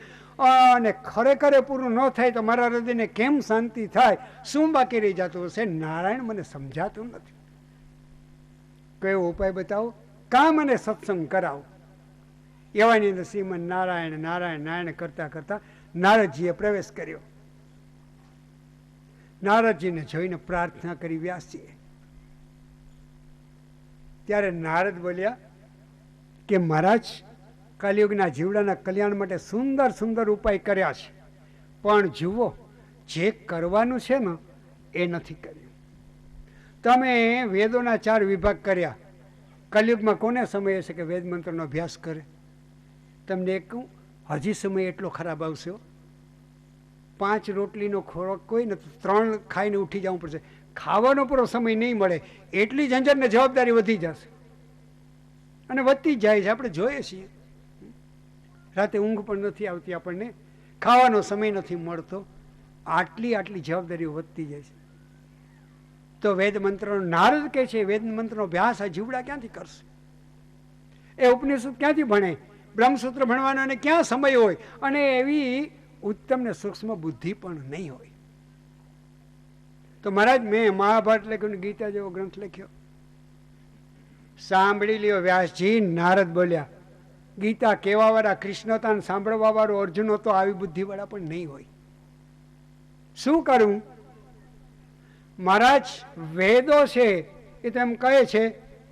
અને ખરેખર પૂરું ન થાય તો મારા હૃદયને કેમ શાંતિ થાય? શું બાકી રહી જતું હશે? નારાયણ મને સમજાતું નથી. કયો ઉપાય બતાવો? કાં મને સત્સંગ કરાવો. એવાની અંદર શ્રીમન નારાયણ નારાયણ નારાયણ કરતા કરતા નારદજીએ પ્રવેશ કર્યો. નારદજીને જોઈને પ્રાર્થના કરી વ્યાસજીએ. ત્યારે નારદ બોલ્યા કે મહારાજ, કલયુગના જીવડાના કલ્યાણ માટે સુંદર સુંદર ઉપાય કર્યા છે, પણ જુઓ, જે કરવાનું છે ને એ નથી કર્યું. તમે વેદોના 4 વિભાગ કર્યા, કલયુગમાં કોને સમય હશે કે વેદ મંત્રનો અભ્યાસ કરે? તમને એક કહું, હજી સમય એટલો ખરાબ આવશે, 5 રોટલીનો ખોરાક કોઈ ને 3 ખાઈને ઉઠી જવું પડશે. ખાવાનો પૂરો સમય નહીં મળે એટલી ઝંઝટ ને જવાબદારી વધી જશે અને વધતી જ જાય છે. આપણે જોઈએ છીએ રાતે ઊંઘ પણ નથી આવતી, આપણને ખાવાનો સમય નથી મળતો, આટલી જવાબદારીઓ વધતી જાય છે. તો વેદ મંત્રનો નારદ કહે છે વેદ મંત્રનો અભ્યાસ આ જીવડા ક્યાંથી કરશે? એ ઉપનિષદ ક્યાંથી ભણે? બ્રહ્મસૂત્ર ભણવાનો એને ક્યાં સમય હોય? અને એવી ઉત્તમ ને સૂક્ષ્મ બુદ્ધિ પણ નહીં હોય. તો મહારાજ મેં મહાભારત લખ્યું, ગીતા જેવો ગ્રંથ લખ્યો. સાંભળી લ્યો વ્યાસજી, નારદ બોલ્યા ગીતા કેવા વાળા કૃષ્ણ હતા, સાંભળવા વાળો અર્જુન હતો, આવી બુદ્ધિ વાળા પણ નહીં હોય. શું કરવું? મહારાજ વેદો છે એ તો એમ કહે છે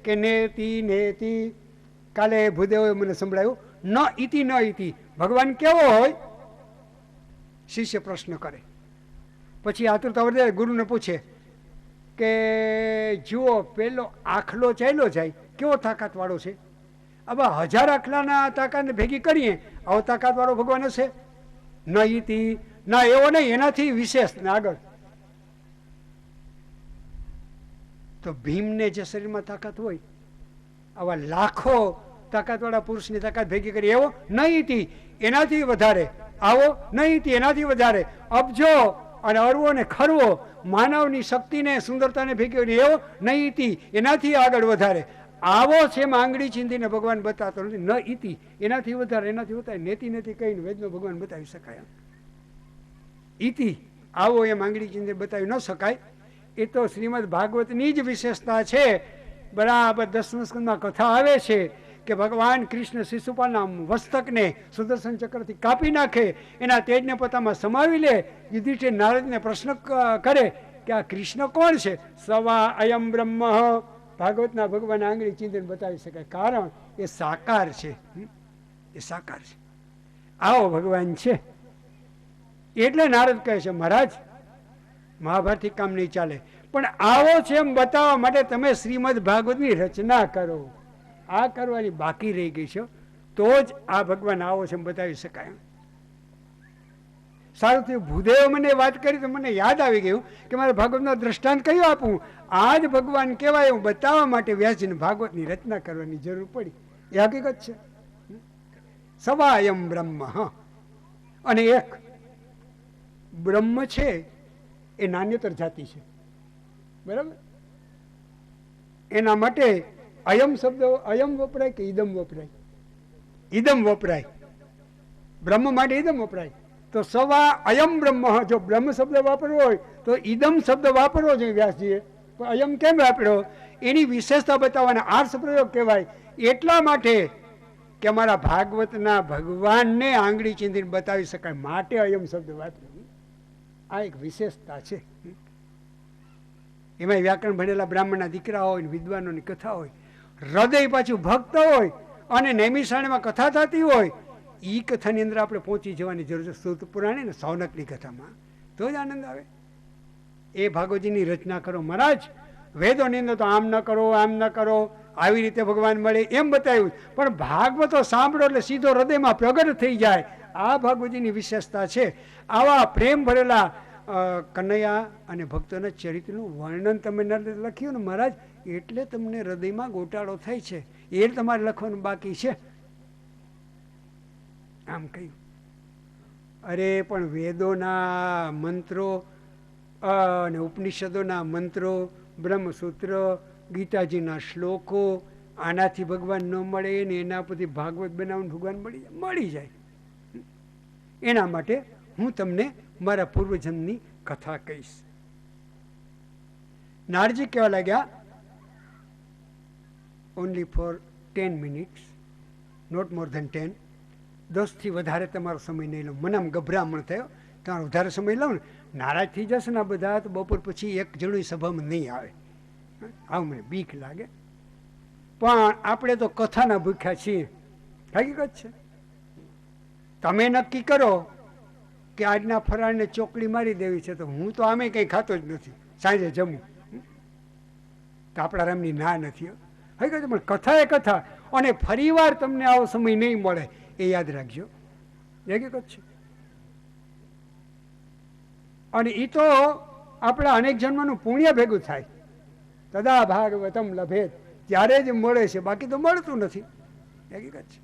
કે નેતિ નેતિ, કાલે ભૂદેવે મને સંભળાયું, ન ઇતિ ન ઇતિ. ભગવાન કેવો હોય? શિષ્ય પ્રશ્ન કરે, પછી આતુરતા વધે ગુરુને પૂછે કે જુઓ પેલો આખલો ચાલ્યો જાય કેવો તાકાત વાળો છે, હવે 1000 આખલાના તાકાતને ભેગી કરીએ આવો તાકાત વાળો ભગવાન હશે? ન ઇતિ, ના એવો નહીં, એનાથી વિશેષ ને આગળ. તો ભીમને જે શરીરમાં તાકાત હોય, આવા લાખો તાકાતવાળા પુરુષની તાકાત ભેગી કરી એવો નહીં, એનાથી વધારે આવો નહીં, એનાથી વધારે અબજો અને અરવો ને ખરવો માનવની શક્તિને સુંદરતાને ભેગી કરી એવો નહીં, એનાથી આગળ વધારે આવો છે. એમાં આંગળી ચીંધીને ભગવાન બતાવતો નથી. ન ઇતિ, એનાથી વધારે, એનાથી વધારે, નેતિ નેતિ કહીને વેદનો ભગવાન બતાવી શકાય. ઇતિ આવો એમ આંગળી ચીંધી બતાવી ન શકાય. એ તો શ્રીમદ ભાગવતની જ વિશેષતા છે. બરાબર 10મા સ્કંદમાં કથા આવે છે કે ભગવાન કૃષ્ણ શિશુપાલના મસ્તકને સુદર્શન ચક્રથી કાપી નાખે, એના તેજને પોતામાં સમાવી લે. યુધિષ્ઠિર નારદને પ્રશ્ન કરે કે આ કૃષ્ણ કોણ છે? સવા અયમ બ્રહ્મ. ભાગવતના ભગવાન આંગળી ચીંધીને બતાવી શકાય, કારણ એ સાકાર છે. એ સાકાર છે, આવો ભગવાન છે. એટલે નારદ કહે છે મહારાજ મહાભારતી કામ નહીં ચાલે, પણ આવો છે એમ બતાવવા માટે તમે શ્રીમદ ભાગવતની રચના કરો. આ કરવાની બાકી રહી ગઈ છે, તો જ આ ભગવાન આવો છે એમ બતાવી શકાય. સારું થયું ભૂદેવ મને વાત કરી તો મને યાદ આવી ગયું કે મારે ભાગવતનો દ્રષ્ટાંત કયું આપું. આ જ ભગવાન કહેવાય એવું બતાવવા માટે વ્યાસજીને ભાગવતની રચના કરવાની જરૂર પડી. એ હકીકત છે. સવાયમ બ્રહ્મ. અને એક બ્રહ્મ છે એ નાન્યતર જાતિ છે, બરાબર? એના માટે અયમ શબ્દ અયમ વપરાય કે ઇદમ વપરાય? ઇદમ વપરાય. બ્રહ્મ માટે ઇદમ વપરાય. તો સવા અયમ બ્રહ્મ. જો બ્રહ્મ શબ્દ વાપરવો હોય તો ઇદમ શબ્દ વાપરવો જોઈએ વ્યાસજીએ, પણ અયમ કેમ વાપર્યો? એની વિશેષતા બતાવવાના આર્ષ પ્રયોગ કહેવાય. એટલા માટે કે અમારા ભાગવતના ભગવાનને આંગળી ચીંધીને બતાવી શકાય માટે અયમ શબ્દ વાપર્યો. આ એક વિશેષતા છે. એમાં વ્યાકરણ ભણેલા બ્રાહ્મણના દીકરા હોય, વિદ્વાનોની કથા હોય, હૃદય પાછું ભક્ત હોય અને નૈમિષારણ્યમાં કથા થતી હોય, એ કથાની અંદર આપણે પહોંચી જવાની જરૂર છે. સૂત પુરાણે ને સૌનકની કથામાં તો જ આનંદ આવે. એ ભાગવતજીની રચના કરો મહારાજ. વેદોની અંદર તો આમ ન કરો, આમ ન કરો, આવી રીતે ભગવાન મળે એમ બતાવ્યું, પણ ભાગવતો સાંભળો એટલે સીધો હૃદયમાં પ્રગટ થઈ જાય. આ ભાગવતજીની વિશેષતા છે. આવા પ્રેમ ભરેલા કનૈયા અને ભક્તોના ચરિત્રનું વર્ણન તમે લખ્યું ને મહારાજ, એટલે તમને હૃદયમાં ગોટાળો થાય છે. એ તમારે લખવાનું બાકી છે. આમ કહ્યું. અરે પણ વેદોના મંત્રો અને ઉપનિષદોના મંત્રો, બ્રહ્મસૂત્ર, ગીતાજીના શ્લોકો, આનાથી ભગવાન ન મળે ને એના પરથી ભાગવત બનાવવાનું ભગવાન મળી જાય. એના માટે હું તમને મારા પૂર્વજન્મની કથા કહીશ. નારજી કહેવા લાગ્યા, only for 10 minutes, not more than 10. 10 થી વધારે તમારો સમય નહીં લઉં. મને આમ ગભરામણ થયો, તમારો વધારે સમય લઉં ને નારાજ થઈ જશે ને બધા, તો બપોર પછી એક જણું સભામાં નહીં આવે. આવું મને બીક લાગે. પણ આપણે તો કથાના ભૂખ્યા છીએ, હકીકત છે. તમે નક્કી કરો કે આજના ફરાળને ચોકડી મારી દેવી છે, તો હું તો આમે કંઈ ખાતો જ નથી, સાંજે જમું. તો આપણા રામની ના નથી. હકીકત પણ કથા એ કથા, અને ફરીવાર તમને આવો સમય નહીં મળે એ યાદ રાખજો. હકીકત છે. અને એ તો આપણા અનેક જન્મનું પુણ્ય ભેગું થાય. તદા ભાગવતમ લભેત, ત્યારે જ મળે છે, બાકી તો મળતું નથી. હકીકત છે.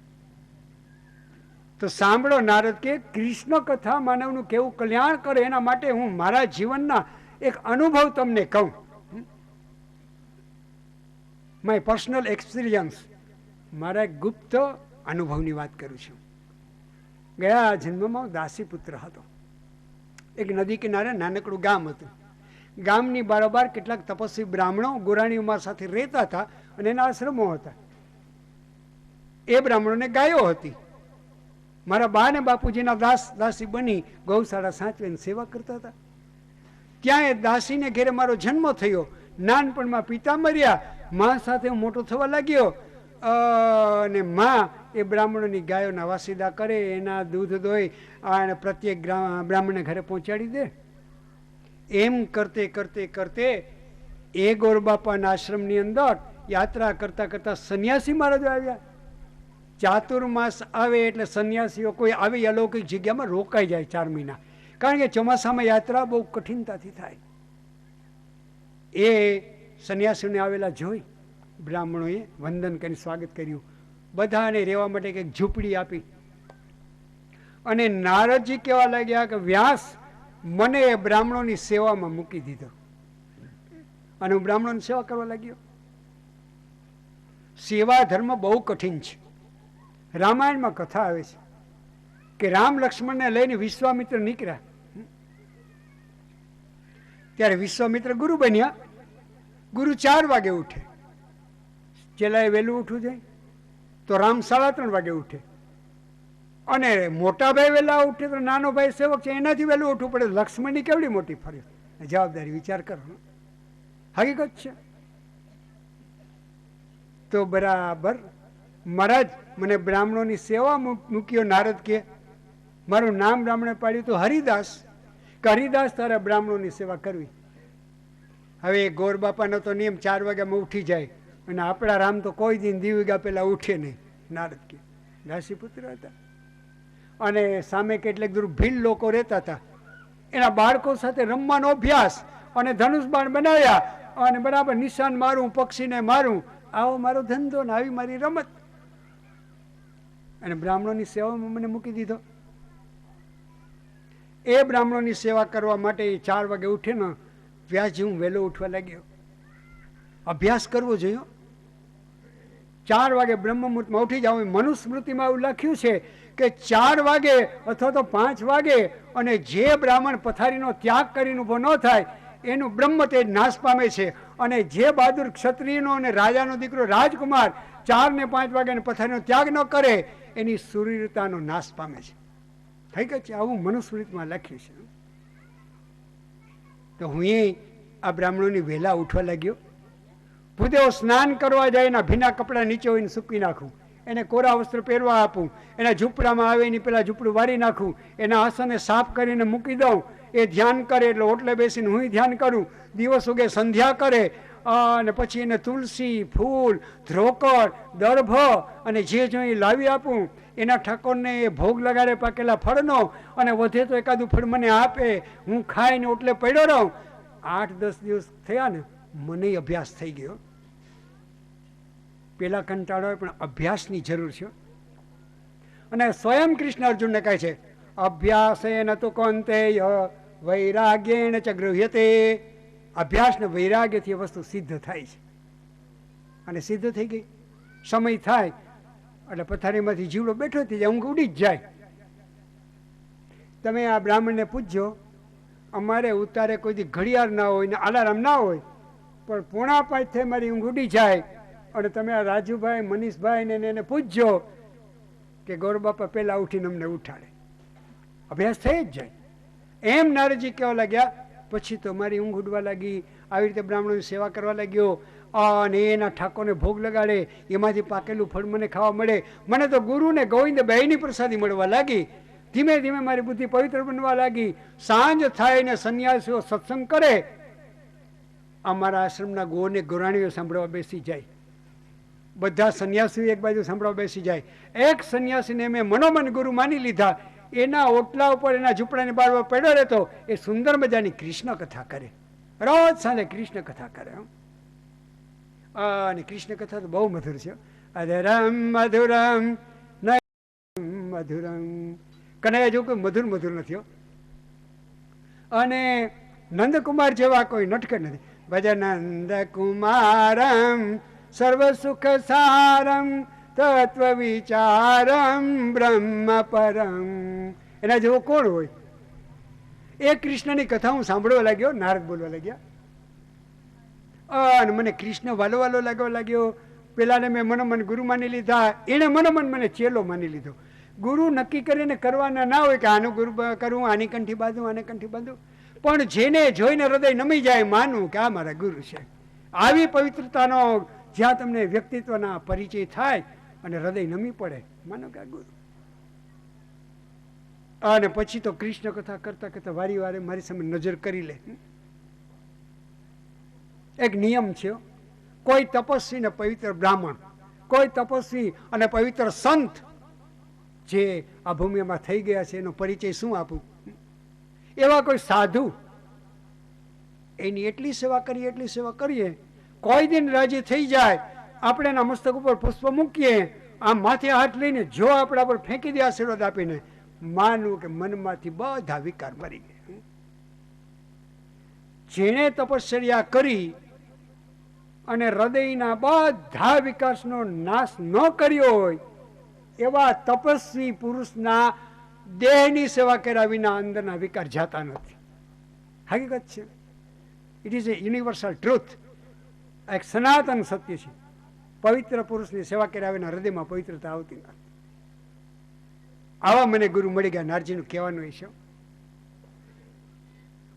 તો સાંભળો, નારદ કે કૃષ્ણ કથા માનવનું કેવું કલ્યાણ કરે એના માટે હું મારા જીવનના એક અનુભવ તમને કહું. માય પર્સનલ એક્સપિરિયન્સ, મારા એક ગુપ્ત અનુભવની વાત કરું છું. ગયા જન્મમાં હું દાસી પુત્ર હતો. એક નદી કિનારે નાનકડું ગામ હતું. ગામની બારોબાર કેટલાક તપસ્વી બ્રાહ્મણો ગોરાણી ઉમા સાથે રહેતા હતા અને એના આશ્રમો હતા. એ બ્રાહ્મણોને ગાયો હતી. મારા બા ને બાપુજીના દાસી બની ગૌશાળા સાચવીને સેવા કરતા હતા. ત્યાં એ દાસીને ઘેરે મારો જન્મ થયો. નાનપણમાં પિતા મર્યા, મા સાથે હું મોટો થવા લાગ્યો. અને મા એ બ્રાહ્મણોની ગાયોના વાસીદા કરે, એના દૂધ દોઈ અને પ્રત્યેક બ્રાહ્મણને ઘરે પહોંચાડી દે. એમ કરતે કરતે કરતે એ ગોરબાપાના આશ્રમની અંદર યાત્રા કરતા કરતા સંન્યાસી મહારાજ આવ્યા. ચાતુર્માસ આવે એટલે સંન્યાસીઓ કોઈ આવી અલૌકિક જગ્યામાં રોકાઈ જાય 4 મહિના, કારણ કે ચોમાસામાં યાત્રા બહુ કઠિનતાથી થાય. એ સંન્યાસીઓને આવેલા જોઈ બ્રાહ્મણોએ વંદન કરીને સ્વાગત કર્યું. બધાને રહેવા માટે કંઈક ઝૂંપડી આપી. અને નારદજી કહેવા લાગ્યા કે વ્યાસ, મને એ બ્રાહ્મણોની સેવામાં મૂકી દીધો અને હું બ્રાહ્મણોની સેવા કરવા લાગ્યો. સેવા ધર્મ બહુ કઠિન છે. રામાયણમાં કથા આવે છે કે રામ લક્ષ્મણને લઈને વિશ્વામિત્ર નીકળ્યા. ત્યારે વિશ્વામિત્ર ગુરુ બન્યા. ગુરુ 4 વાગે ઉઠે. ચેલાએ વહેલું ઉઠવું જોઈએ, તો રામ 3:30 વાગે ઉઠે. અને મોટા ભાઈ વહેલા ઉઠે તો નાનો ભાઈ સેવક છે એનાથી વહેલું ઉઠવું પડે. લક્ષ્મણની કેવડી મોટી ફરજ, જવાબદારી વિચાર કરો. હકીકત છે. તો બરાબર મહારાજ મને બ્રાહ્મણોની સેવા મૂક્યો. નારદ કે મારું નામ બ્રાહ્મણે પાડ્યું તો હરિદાસ, કે હરિદાસ તારા બ્રાહ્મણોની સેવા કરવી. હવે ગોર બાપાનો તો નિયમ 4 વાગ્યામાં ઉઠી જાય, અને આપણા રામ તો કોઈ દિન દીવિગા પહેલા ઉઠે નહીં. નારદ કે દાસી પુત્ર હતા અને સામે કેટલેક દૂર ભીલ લોકો રહેતા હતા. એના બાળકો સાથે રમવાનો અભ્યાસ અને ધનુષ બાણ બનાવ્યા અને બરાબર નિશાન મારું, પક્ષીને મારું, આવો મારો ધંધો ને આવી મારી રમત. અને બ્રાહ્મણોની સેવામાં મને મૂકી દીધો. એ બ્રાહ્મણોની સેવા કરવા માટે 4 વાગે ઉઠે ને, વ્યાસજી હું વહેલો ઉઠવા લાગ્યો. અભ્યાસ કરવો જોઈએ. 4 વાગે બ્રહ્મ મુહૂર્તમાં ઉઠી જાવ. મનુસ્મૃતિમાં એવું લખ્યું છે કે 4 વાગે અથવા તો 5 વાગે, અને જે બ્રાહ્મણ પથારીનો ત્યાગ કરીને ઉભો ન થાય એનું બ્રહ્મ તેજ નાશ પામે છે. અને જે બહાદુર ક્ષત્રિયનો અને રાજાનો દીકરો રાજકુમાર 4 ને 5 વાગ્યાને પથારીનો ત્યાગ ન કરે એની સુરીરતાનો નાશ પામે છે. હકીકત છે. આવું મનુસ્મૃતિમાં લખ્યું છે. તો હું આ બ્રાહ્મણોની વહેલા ઉઠવા લાગ્યો. ભૂદેવો સ્નાન કરવા જાય, એના ભીના કપડાં નીચે હોઈને સૂકવી નાખું, એને કોરા વસ્ત્ર પહેરવા આપું, એના ઝૂંપડામાં આવે એની પેલા ઝૂંપડું વાળી નાખું, એના આસને સાફ કરીને મૂકી દઉં. એ ધ્યાન કરે એટલે ઓટલે બેસીને હું ધ્યાન કરું. દિવસ ઉગે સંધ્યા કરે અને પછી એને તુલસી, ફૂલ, ધ્રોકડ, દર્ભ અને જે જોઈએ લાવી આપું. એના ઠાકોરને એ ભોગ લગાડે પાકેલા ફળનો, અને વધે તો એકાદું ફળ મને આપે. હું ખાઈને ઓટલે પડ્યો રહું. 8-10 દિવસ થયા ને, મને અભ્યાસ થઈ ગયો. પેલા કંટાળો હોય પણ અભ્યાસની જરૂર છે. અને સ્વયં કૃષ્ણ અર્જુનને કહે છે, અભ્યાસેન તો કૌંતેય વૈરાગ્યેન ચ ગૃહ્યતે. અભ્યાસ ને વૈરાગ્યથી એ વસ્તુ સિદ્ધ થાય છે. અને સિદ્ધ થઈ ગઈ. સમય થાય એટલે પથારીમાંથી જીવડો બેઠો થઈ જાય, ઊંઘ ઉડી જ જાય. તમે આ બ્રાહ્મણને પૂછજો, અમારે ઉતારે કોઈ દી ઘડિયાળ ના હોય ને અલાર્મ ના હોય, પણ 4:45 થઈ મારી ઊંઘ ઉડી જાય. અને તમે આ રાજુભાઈ, મનીષભાઈ ને એને પૂછજો કે ગોરબાપા પહેલા ઉઠીને અમને ઉઠાડે. અભ્યાસ થઈ જ જાય. એમ નારદજી કહેવા લાગ્યા. પછી તો મારી ઊંઘ ઉડવા લાગી. આવી રીતે બ્રાહ્મણોની સેવા કરવા લાગ્યો. અને એના ઠાકોરને ભોગ લગાડે, એમાંથી પાકેલું ફળ મને ખાવા મળે. મને તો ગુરુ ને ગોવિંદ બેયની પ્રસાદી મળવા લાગી. ધીમે ધીમે મારી બુદ્ધિ પવિત્ર બનવા લાગી. સાંજ થાય ને સંન્યાસીઓ સત્સંગ કરે. અમારા આશ્રમના ગોને ગોરાણીઓ સાંભળવા બેસી જાય. બધા સંન્યાસીઓ એક બાજુ સાંભળવા બેસી જાય. એક સંન્યાસીને મેં મનોમન ગુરુ માની લીધા. એના ઓટલા ઉપર એના ઝૂંપડાની બહાર પડ્યો રહેતો. એ સુંદર મજાની કૃષ્ણ કથા કરે. રોજ સાંજે કૃષ્ણ કથા કરે. અને કૃષ્ણ કથા તો બહુ મધુર છે. અધરમ મધુરમ મધુરમ, કનૈયા જેવું કોઈ મધુર મધુર નથી. અને નંદકુમાર જેવા કોઈ નટખટ નથી. ભજ નંદકુમારમ સર્વ સુખ સારમ તત્વ વિચારમ બ્રહ્મ પરમ. એના જેવો કોણ હોય? એ કૃષ્ણની કથા હું સાંભળવા લાગ્યો, નારદ બોલવા લાગ્યા, અને મને કૃષ્ણ વાલો વાલો લાગવા લાગ્યો. પેલાને મેં મનોમન ગુરુ માની લીધા, એને મનોમન મને ચેલો માની લીધો. ગુરુ નક્કી કરીને કરવાના ના હોય કે આનું ગુરુ કરું, આની કંઠી બાંધું, આને કંઠી બાંધું, પણ જેને જોઈને હૃદય નમી જાય, માનવું કે આ મારા ગુરુ છે. આવી પવિત્રતાનો જ્યાં તમને વ્યક્તિત્વના પરિચય થાય અને હૃદય નમી પડે, માનો કે આ ગુરુ. અને પછી તો કૃષ્ણ કથા કરતા કરતા વારી વારે મારી સામે નજર કરી લે. એક નિયમ છે, કોઈ તપસ્વી ને પવિત્ર બ્રાહ્મણ, કોઈ તપસ્વી અને પવિત્ર સંત જે આ ભૂમિમાં થઈ ગયા છે એનો પરિચય શું આપું? એવા કોઈ સાધુ, એની એટલી સેવા કરીએ, કોઈ દિન રાજી થઈ જાય, આપણે એના મસ્તક ઉપર પુષ્પ મૂકીએ, આમ માથે હાથ લઈને જો આપણા પર ફેંકી દે આશીર્વાદ આપીને, માનવું કે મનમાંથી બધા વિકાર મરી ગયા. જેણે તપશ્ચર્યા કરી અને હૃદયના બધા વિકાસનો નાશ ન કર્યો હોય એવા તપસ્વી પુરુષના દેહની સેવા કર્યા વિના અંદરના વિકાર જાતા નથી. હકીકત છે. It is A universal truth. એક સનાતન સત્ય છે. પવિત્ર પુરુષની સેવા કર્યા વિના હૃદયમાં પવિત્રતા આવતી નથી. આવા મને ગુરુ મળી ગયા, નારજીનું કહેવાનું છે.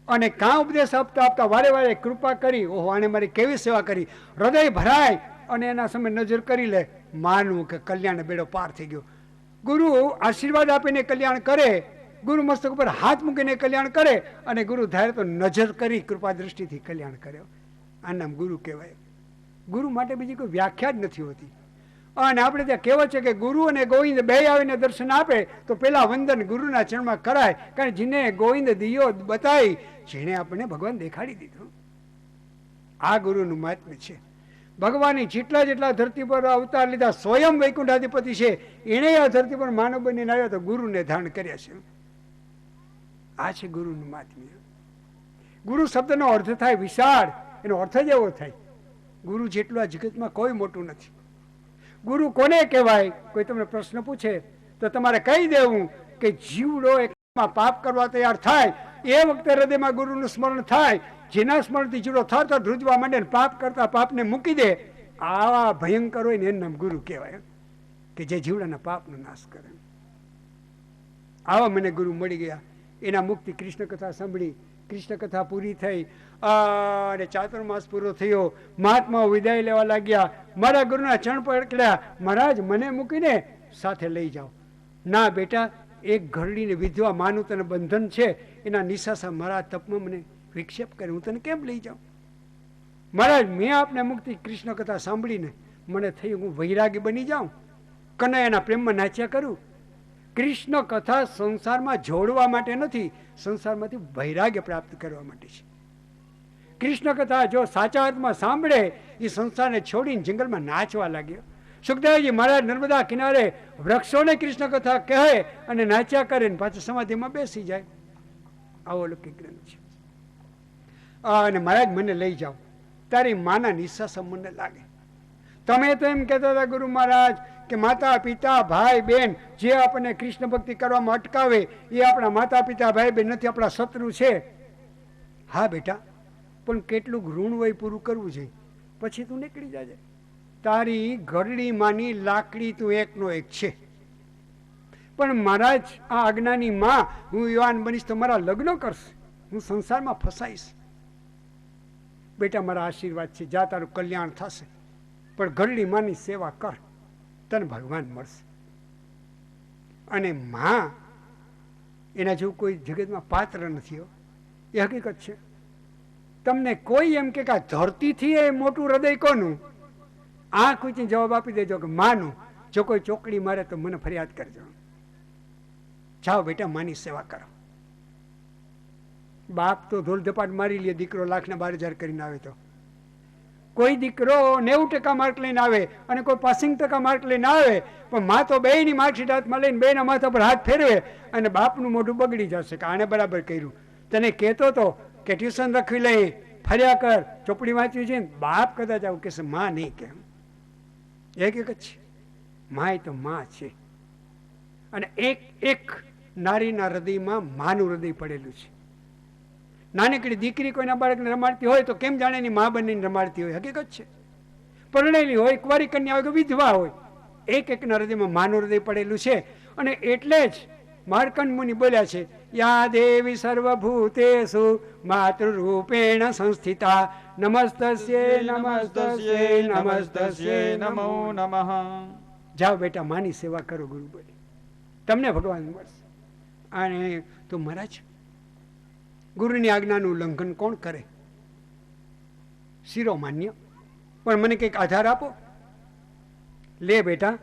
અને કાં ઉપદેશ આપતા આપતા વારે વારે કૃપા કરી, ઓહો આને મારી કેવી સેવા કરી, હૃદય ભરાય અને એના સામે નજર કરી લે, માનવું કે કલ્યાણ બેડો પાર થઈ ગયો. ગુરુ આશીર્વાદ આપીને કલ્યાણ કરે, ગુરુ મસ્તક ઉપર હાથ મૂકીને કલ્યાણ કરે, અને ગુરુ ધારે તો નજર કરી કૃપા દ્રષ્ટિથી કલ્યાણ કરે. આ નામ ગુરુ કહેવાય. ગુરુ માટે બીજી કોઈ વ્યાખ્યા જ નથી હોતી. અને આપણે ત્યાં કહેવત છે કે ગુરુ અને ગોવિંદ બે આવીને દર્શન આપે તો પેલા વંદન ગુરુના ચરણમાં કરાય, કારણ જેને ગોવિંદ દિયો બતાવી, જેને આપણને ભગવાન દેખાડી દીધું. આ ગુરુનું મહાત્મ્ય છે. ભગવાને જેટલા જેટલા ધરતી પર અવતાર લીધા, સ્વયં વૈકુંઠાધિપતિ છે, એણે આ ધરતી પર માનવ બનીને આવ્યો તો ગુરુને ધારણ કર્યા છે. આ છે ગુરુનું મહાત્મ્ય. ગુરુ શબ્દનો અર્થ થાય વિશાળ, એનો અર્થ જ એવો થાય. ગુરુ જેટલું આ જગતમાં કોઈ મોટું નથી. ગુરુ કોને કહેવાય? કોઈ તમને પ્રશ્ન પૂછે તો તમારે કહી દેવું કે જીવડો એકમાં પાપ કરવા તૈયાર થાય એ વખતે હૃદયમાં ગુરુનું સ્મરણ થાય, જેના સ્મરણથી જીવડો થર ધ્રુજવા માંડે, પાપ કરતા પાપને મૂકી દે, આવા ભયંકર હોય ને એનું નામ ગુરુ કહેવાય, કે જે જીવડાના પાપનો નાશ કરે. આવા મને ગુરુ મળી ગયા. એના મુક્તિ કૃષ્ણ કથા સાંભળી, કૃષ્ણ કથા પૂરી થઈ અને ચાતુર્માસ પૂરો થયો, મહાત્માઓ વિદાય લેવા લાગ્યા. મારા ગુરુના ચરણ પકડ્યા, મહારાજ મને મૂકીને સાથે લઈ જાઓ. ના બેટા, એક ઘરડીને વિધવા માનું તને બંધન છે, એના નિશાસા મારા તપમાં મને વિક્ષેપ કરે, હું તને કેમ લઈ જાઉં? મહારાજ મેં આપને મુક્તિ કૃષ્ણ કથા સાંભળીને મને થયું હું વૈરાગી બની જાઉં, કનૈયાના પ્રેમમાં નાચ્યા કરું. કૃષ્ણ કથા સંસારમાં જોડવા માટે નથી, સંસારમાંથી વૈરાગ્ય પ્રાપ્ત કરવા માટે છે. કૃષ્ણ કથા જો સાચા અર્થમાં સાંભળે, એ સંસારને છોડીને જંગલમાં નાચવા લાગ્યો. સુખદેવજી મહારાજ નર્મદા કિનારે વૃક્ષોને કૃષ્ણ કથા કહે અને નાચ્યા કરે ને પાછું સમાધિમાં બેસી જાય. આવો લૌકિક ગ્રંથ છે. અને મહારાજ મને લઈ જાઓ, તારી માના નિશાસા મને લાગે. તમે તો એમ કહેતા હતા ગુરુ મહારાજ કે માતા પિતા ભાઈ બહેન જે આપણને કૃષ્ણ ભક્તિ કરવામાં અટકાવે એ આપણા માતા પિતા ભાઈ બહેન નથી, આપણા શત્રુ છે. હા બેટા, પણ કેટલું ઋણ વય પૂરું કરવું જોઈએ, પછી તું નીકળી જાજે. તારી ઘરડી માની લાકડી તું એકનો એક છે. પણ મહારાજ આ આજ્ઞાની માં, હું યુવાન બનીશ તો મારા લગ્ન કરશે, હું સંસારમાં ફસાઈશ. બેટા મારા આશીર્વાદ છે, જા તારું કલ્યાણ થશે, પણ ઘરડી માની સેવા કર, તને ભગવાન મળશે. અને માં એના જેવું કોઈ જગતમાં પાત્ર નથી હો, એ હકીકત છે. તમને કોઈ એમ કે ધરતીથી એ મોટું હૃદય કોનું? આંખ ઊંચી જવાબ આપી દેજો કે માનું. જો કોઈ ચોકડી મારે તો મને ફરિયાદ કરજો. જાઓ બેટા, માની સેવા કરો. બાપ તો ધોલ ધપાટ મારી લે, દીકરો 1,12,000 કરીને આવે તો. કોઈ દીકરો 90% માર્ક લઈને આવે અને કોઈ પાસિંગ ટકા માર્ક લઈને આવે, પણ મા તો બેયની માર્કશીટ હાથમાં લઈને બેયના માથા પર હાથ ફેરવે અને બાપનું મોઢું બગડી જશે કે આણે બરાબર કર્યું. તને કહેતો હતો કે ટ્યુશન રાખવી લઈ, ફર્યા કર, ચોપડી વાંચવી છે. બાપ કદાચ આવું કહેશે, મા નહીં કે. એક એક જ છે, મા તો મા છે. અને એક એક નારીના હૃદયમાં માનું હૃદય પડેલું છે. નાનકડી દીકરી કોઈના બાળકને રમાડતી હોય તો કેમ જાણે એની મા બનીને રમાડતી હોય? હકીકત છે. પરણેલી હોય, કુંવારી કન્યા હોય કે વિધવા હોય, એક એકના હૃદયમાં માનું હૃદય પડેલું છે. અને એટલે જ માર્કંડ મુનિ બોલ્યા છે, યા દેવી સર્વભૂતેષુ માતૃરૂપેણ સંસ્થિતા નમસ્તસ્યે નમસ્તસ્યે નમસ્તસ્યે નમો નમઃ. જાઓ બેટા, માની સેવા કરો. ગુરુ બોલે તમને ભગવાન મળશે. અને તો મહારાજ, ગુરુની આજ્ઞાનું ઉલ્લંઘન કોણ કરે? શિરોમાન્ય. પણ મને કંઈક આધાર આપો. લે બેટા,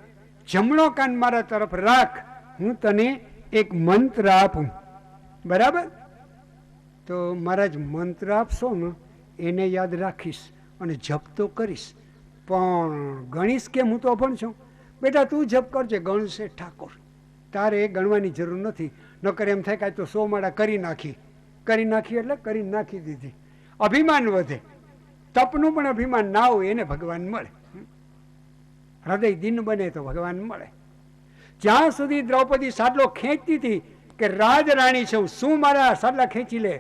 જમણો કાન મારા તરફ રાખ, હું તને એક મંત્ર આપું. બરાબર? તો મહારાજ મંત્ર આપશો ને એને યાદ રાખીશ અને જપ તો કરીશ, પણ ગણીશ કેમ? હું તો અભણ છું. બેટા તું જપ કરજે, ગણશે ઠાકોર. તારે ગણવાની જરૂર નથી. નકર એમ થાય કાંઈ તો 100 માળા કરી નાખી એટલે કરી નાખી દીધી. અભિમાન વધે. તપનું પણ અભિમાન ના હોય એને ભગવાન મળે. હૃદય દિન બને તો ભગવાન મળે. જ્યાં સુધી દ્રૌપદી સાડલો ખેંચતી હતી કે રાજરાણી છું, શું મારા સાડલા ખેંચી લે,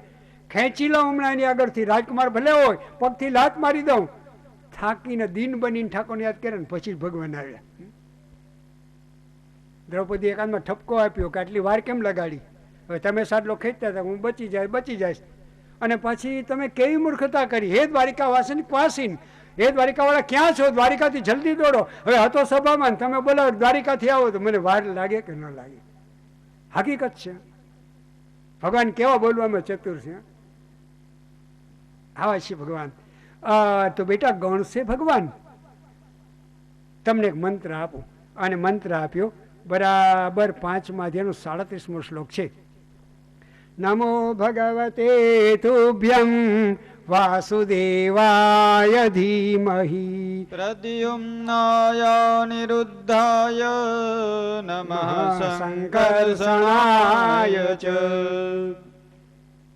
ખેંચી લો હમણાં એની આગળથી, રાજકુમાર ભલે હોય, પગથી લાત મારી દઉં. થાકીને દિન બનીને ઠાકોરને યાદ કરે ને પછી ભગવાન આવ્યા. દ્રૌપદી એકાદમાં ઠપકો આપ્યો કે આટલી વાર કેમ લગાડી? હવે તમે સાડલો ખેંચતા હતા, હું બચી જઈશ. અને પછી તમે કેવી મૂર્ખતા કરી! હે દ્વારિકા વાસીન ક્વાસીન, હે દ્વારિકાવાળા ક્યાં છો? દ્વારિકાથી જલ્દી દોડો. હવે હતો સભામાં, તમે બોલાવો દ્વારિકાથી આવો તો મને વાર લાગે કે ન લાગે? હકીકત છે. ભગવાન કેવા બોલવામાં ચતુર છે. આવા છે ભગવાન. તો બેટા ગણશે ભગવાન. તમને એક મંત્ર આપું. અને મંત્ર આપ્યો બરાબર 5મા અધ્યાયનો 37મો શ્લોક છે. નમો ભગવતે તુભ્યં વાસુદેવાય ધીમહિ પ્રદ્યુમ્નાય નિરુદ્ધાય નમઃ સંકર્ષણાય ચ.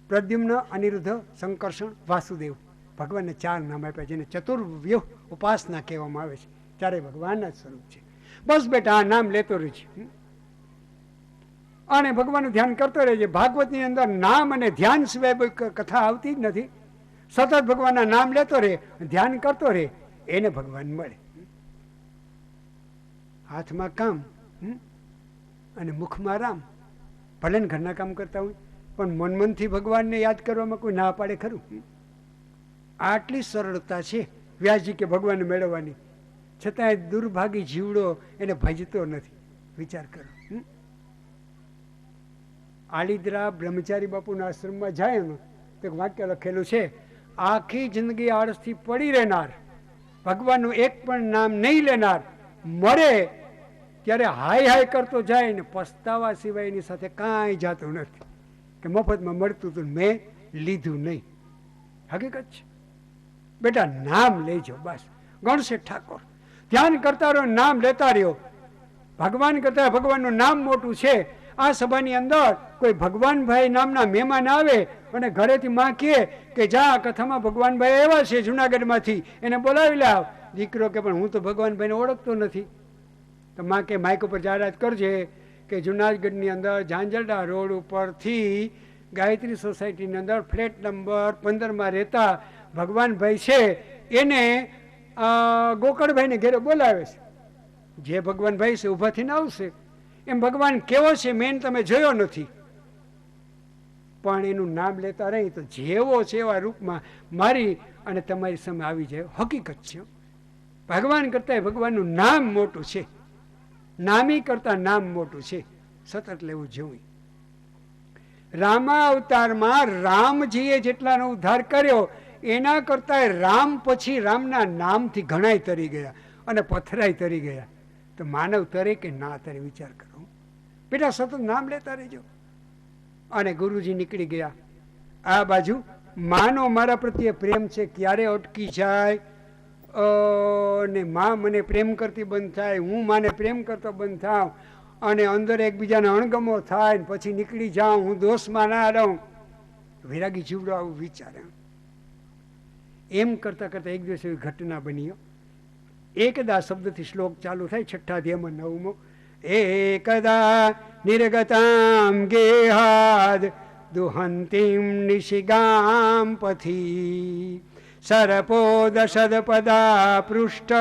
પ્રદ્યુમ્ન, અનિરુદ્ધ, સંકર્ષણ, વાસુદેવ. ભગવાનને 4 નામ આપ્યા, જેને ચતુર્વ્યુહ ઉપાસના કહેવામાં આવે છે. ચારે ભગવાનના જ સ્વરૂપ છે. બસ બેટા આ નામ લેતો રહે છે અને ભગવાનનું ધ્યાન કરતો રહેજે. ભાગવતની અંદર નામ અને ધ્યાન સિવાય કથા આવતી જ નથી. સતત ભગવાનના નામ લેતો રહે, ધ્યાન કરતો રહે, એને ભગવાન મળે. હાથમાં કામ અને મુખમાં રામ. ભલે ને ઘરના કામ કરતા હોય, પણ મનથી ભગવાનને યાદ કરવામાં કોઈ ના પાડે ખરું? આટલી સરળતા છે વ્યાસજી કે ભગવાનને મેળવવાની, છતાંય દુર્ભાગી જીવડો એને ભજતો નથી. વિચાર કરો. આલિદ્રા બ્રહ્મચારી બાપુના આશ્રમમાં જાય ને તો એક વાક્ય લખેલું છે, આખી જિંદગી આળસથી પડી રહેનાર, ભગવાનનું એક પણ નામ નહીં લેનાર, મરે ત્યારે હાય હાય કરતો જાય ને પસ્તાવા સિવાય એની સાથે કાંઈ જાતું નથી કે મફતમાં મળતું હતું મેં લીધું નહીં. હકીકત છે. બેટા નામ લેજો, બસ ગણશે ઠાકોર. ધ્યાન કરતા રહ્યો, નામ લેતા રહ્યો. ભગવાન કરતા ભગવાનનું નામ મોટું છે. આ સભાની અંદર કોઈ ભગવાનભાઈ નામના મહેમાન આવે અને ઘરેથી માં કહે કે જા કથામાં ભગવાનભાઈ આવ્યા છે જુનાગઢમાંથી, એને બોલાવી લાવ. દીકરો કે પણ હું તો ભગવાનભાઈને ઓળખતો નથી. તો માં કે માઇક ઉપર જાહેરાત કરજે કે જુનાગઢની અંદર ઝાંઝરડા રોડ ઉપરથી ગાયત્રી સોસાયટીની અંદર ફ્લેટ નંબર 15માં રહેતા ભગવાનભાઈ છે, એને ગોકળભાઈને ઘેરે બોલાવે છે. જે ભગવાનભાઈ છે ઊભા થઈને આવશે. એમ ભગવાન કેવો છે મેન તમે જોયો નથી, પણ એનું નામ લેતા રહી તો જેવો છે એવા રૂપમાં મારી અને તમારી સામે આવી જાય. હકીકત છે. ભગવાન કરતા ભગવાનનું નામ મોટું છે. નામી કરતા નામ મોટું છે. સતત લેવું જેવું. રામા અવતારમાં રામજીએ જેટલાનો ઉદ્ધાર કર્યો એના કરતા રામ પછી રામના નામથી ઘણાય તરી ગયા અને પથરાય તરી ગયા. તો માનવ તરે કે ના તરે વિચાર કરો. બેટા સતત નામ લેતા રહેજો. અને ગુરુજી નીકળી ગયા આ બાજુ માનો મારા પ્રત્યે પ્રેમ છે ક્યારે અટકી જાય અને માં મને પ્રેમ કરતી બંધ થાય, હું માને પ્રેમ કરતો બંધ થાવ અને અંદર એકબીજાને અણગમો થાય ને પછી નીકળી જાઉં, હું દોષમાં ના રહું. વિરાગી જીવડો આવું વિચારે. એમ કરતાં કરતાં એક દિવસ એવી ઘટના બની. એકદા શબ્દથી શ્લોક ચાલુ થાય, છઠ્ઠા અધ્યાયમાં 9મો. એકદા નિર્ગતામ ગેહાદ દુહંતીમ નિશિગામ પથી સરપો દશદપદા પૃષ્ઠ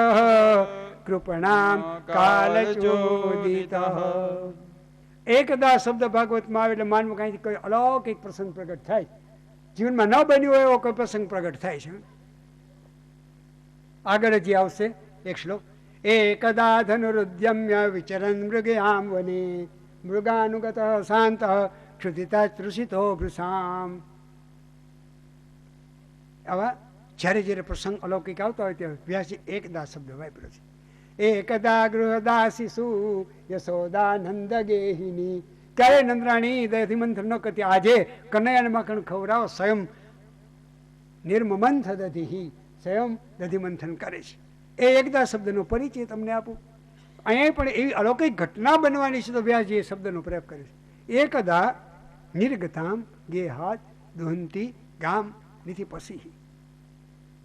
કૃપણામ કાલચોદિત. એકદા શબ્દ ભાગવતમાં આવે એટલે માનવું કાંઈથી કોઈ અલૌકિક પ્રસંગ પ્રગટ થાય. જીવનમાં ન બન્યો એવો કોઈ પ્રસંગ પ્રગટ થાય છે. આગળ જે આવશે એક શ્લોક. એકદા ધનુરુદ્યમ્ય વિચરન મૃગયામ વને મૃગાનુગત શાંત ક્ષુધિતા તૃષિતો ભૃષામ. આવા જ્યારે જ્યારે પ્રસંગ અલૌકિક આવતા હોય ત્યારે વ્યાસજી એકદા શબ્દ વાપર્યો છે. એકદા ગૃહદાસીસુ યશોદાનંદ ગેહિની. ક્યારે નંદરાણી દયાથી મંથન ન કરતી, આજે કનૈયાને માખણ ખવડાવો, સ્વયં નિર્મમંથ દધી, સ્વયં દધી મંથન કરે છે. એ એકદા શબ્દનો પરિચય તમને આપું. અહીંયા પણ એવી અલૌકિક ઘટના બનવાની છે તો વ્યાસજી એ શબ્દનો પ્રયોગ કરે છે. એકદા નિર્ગતામ ગેહાત દુહંતી ગામ નીતિ પસી.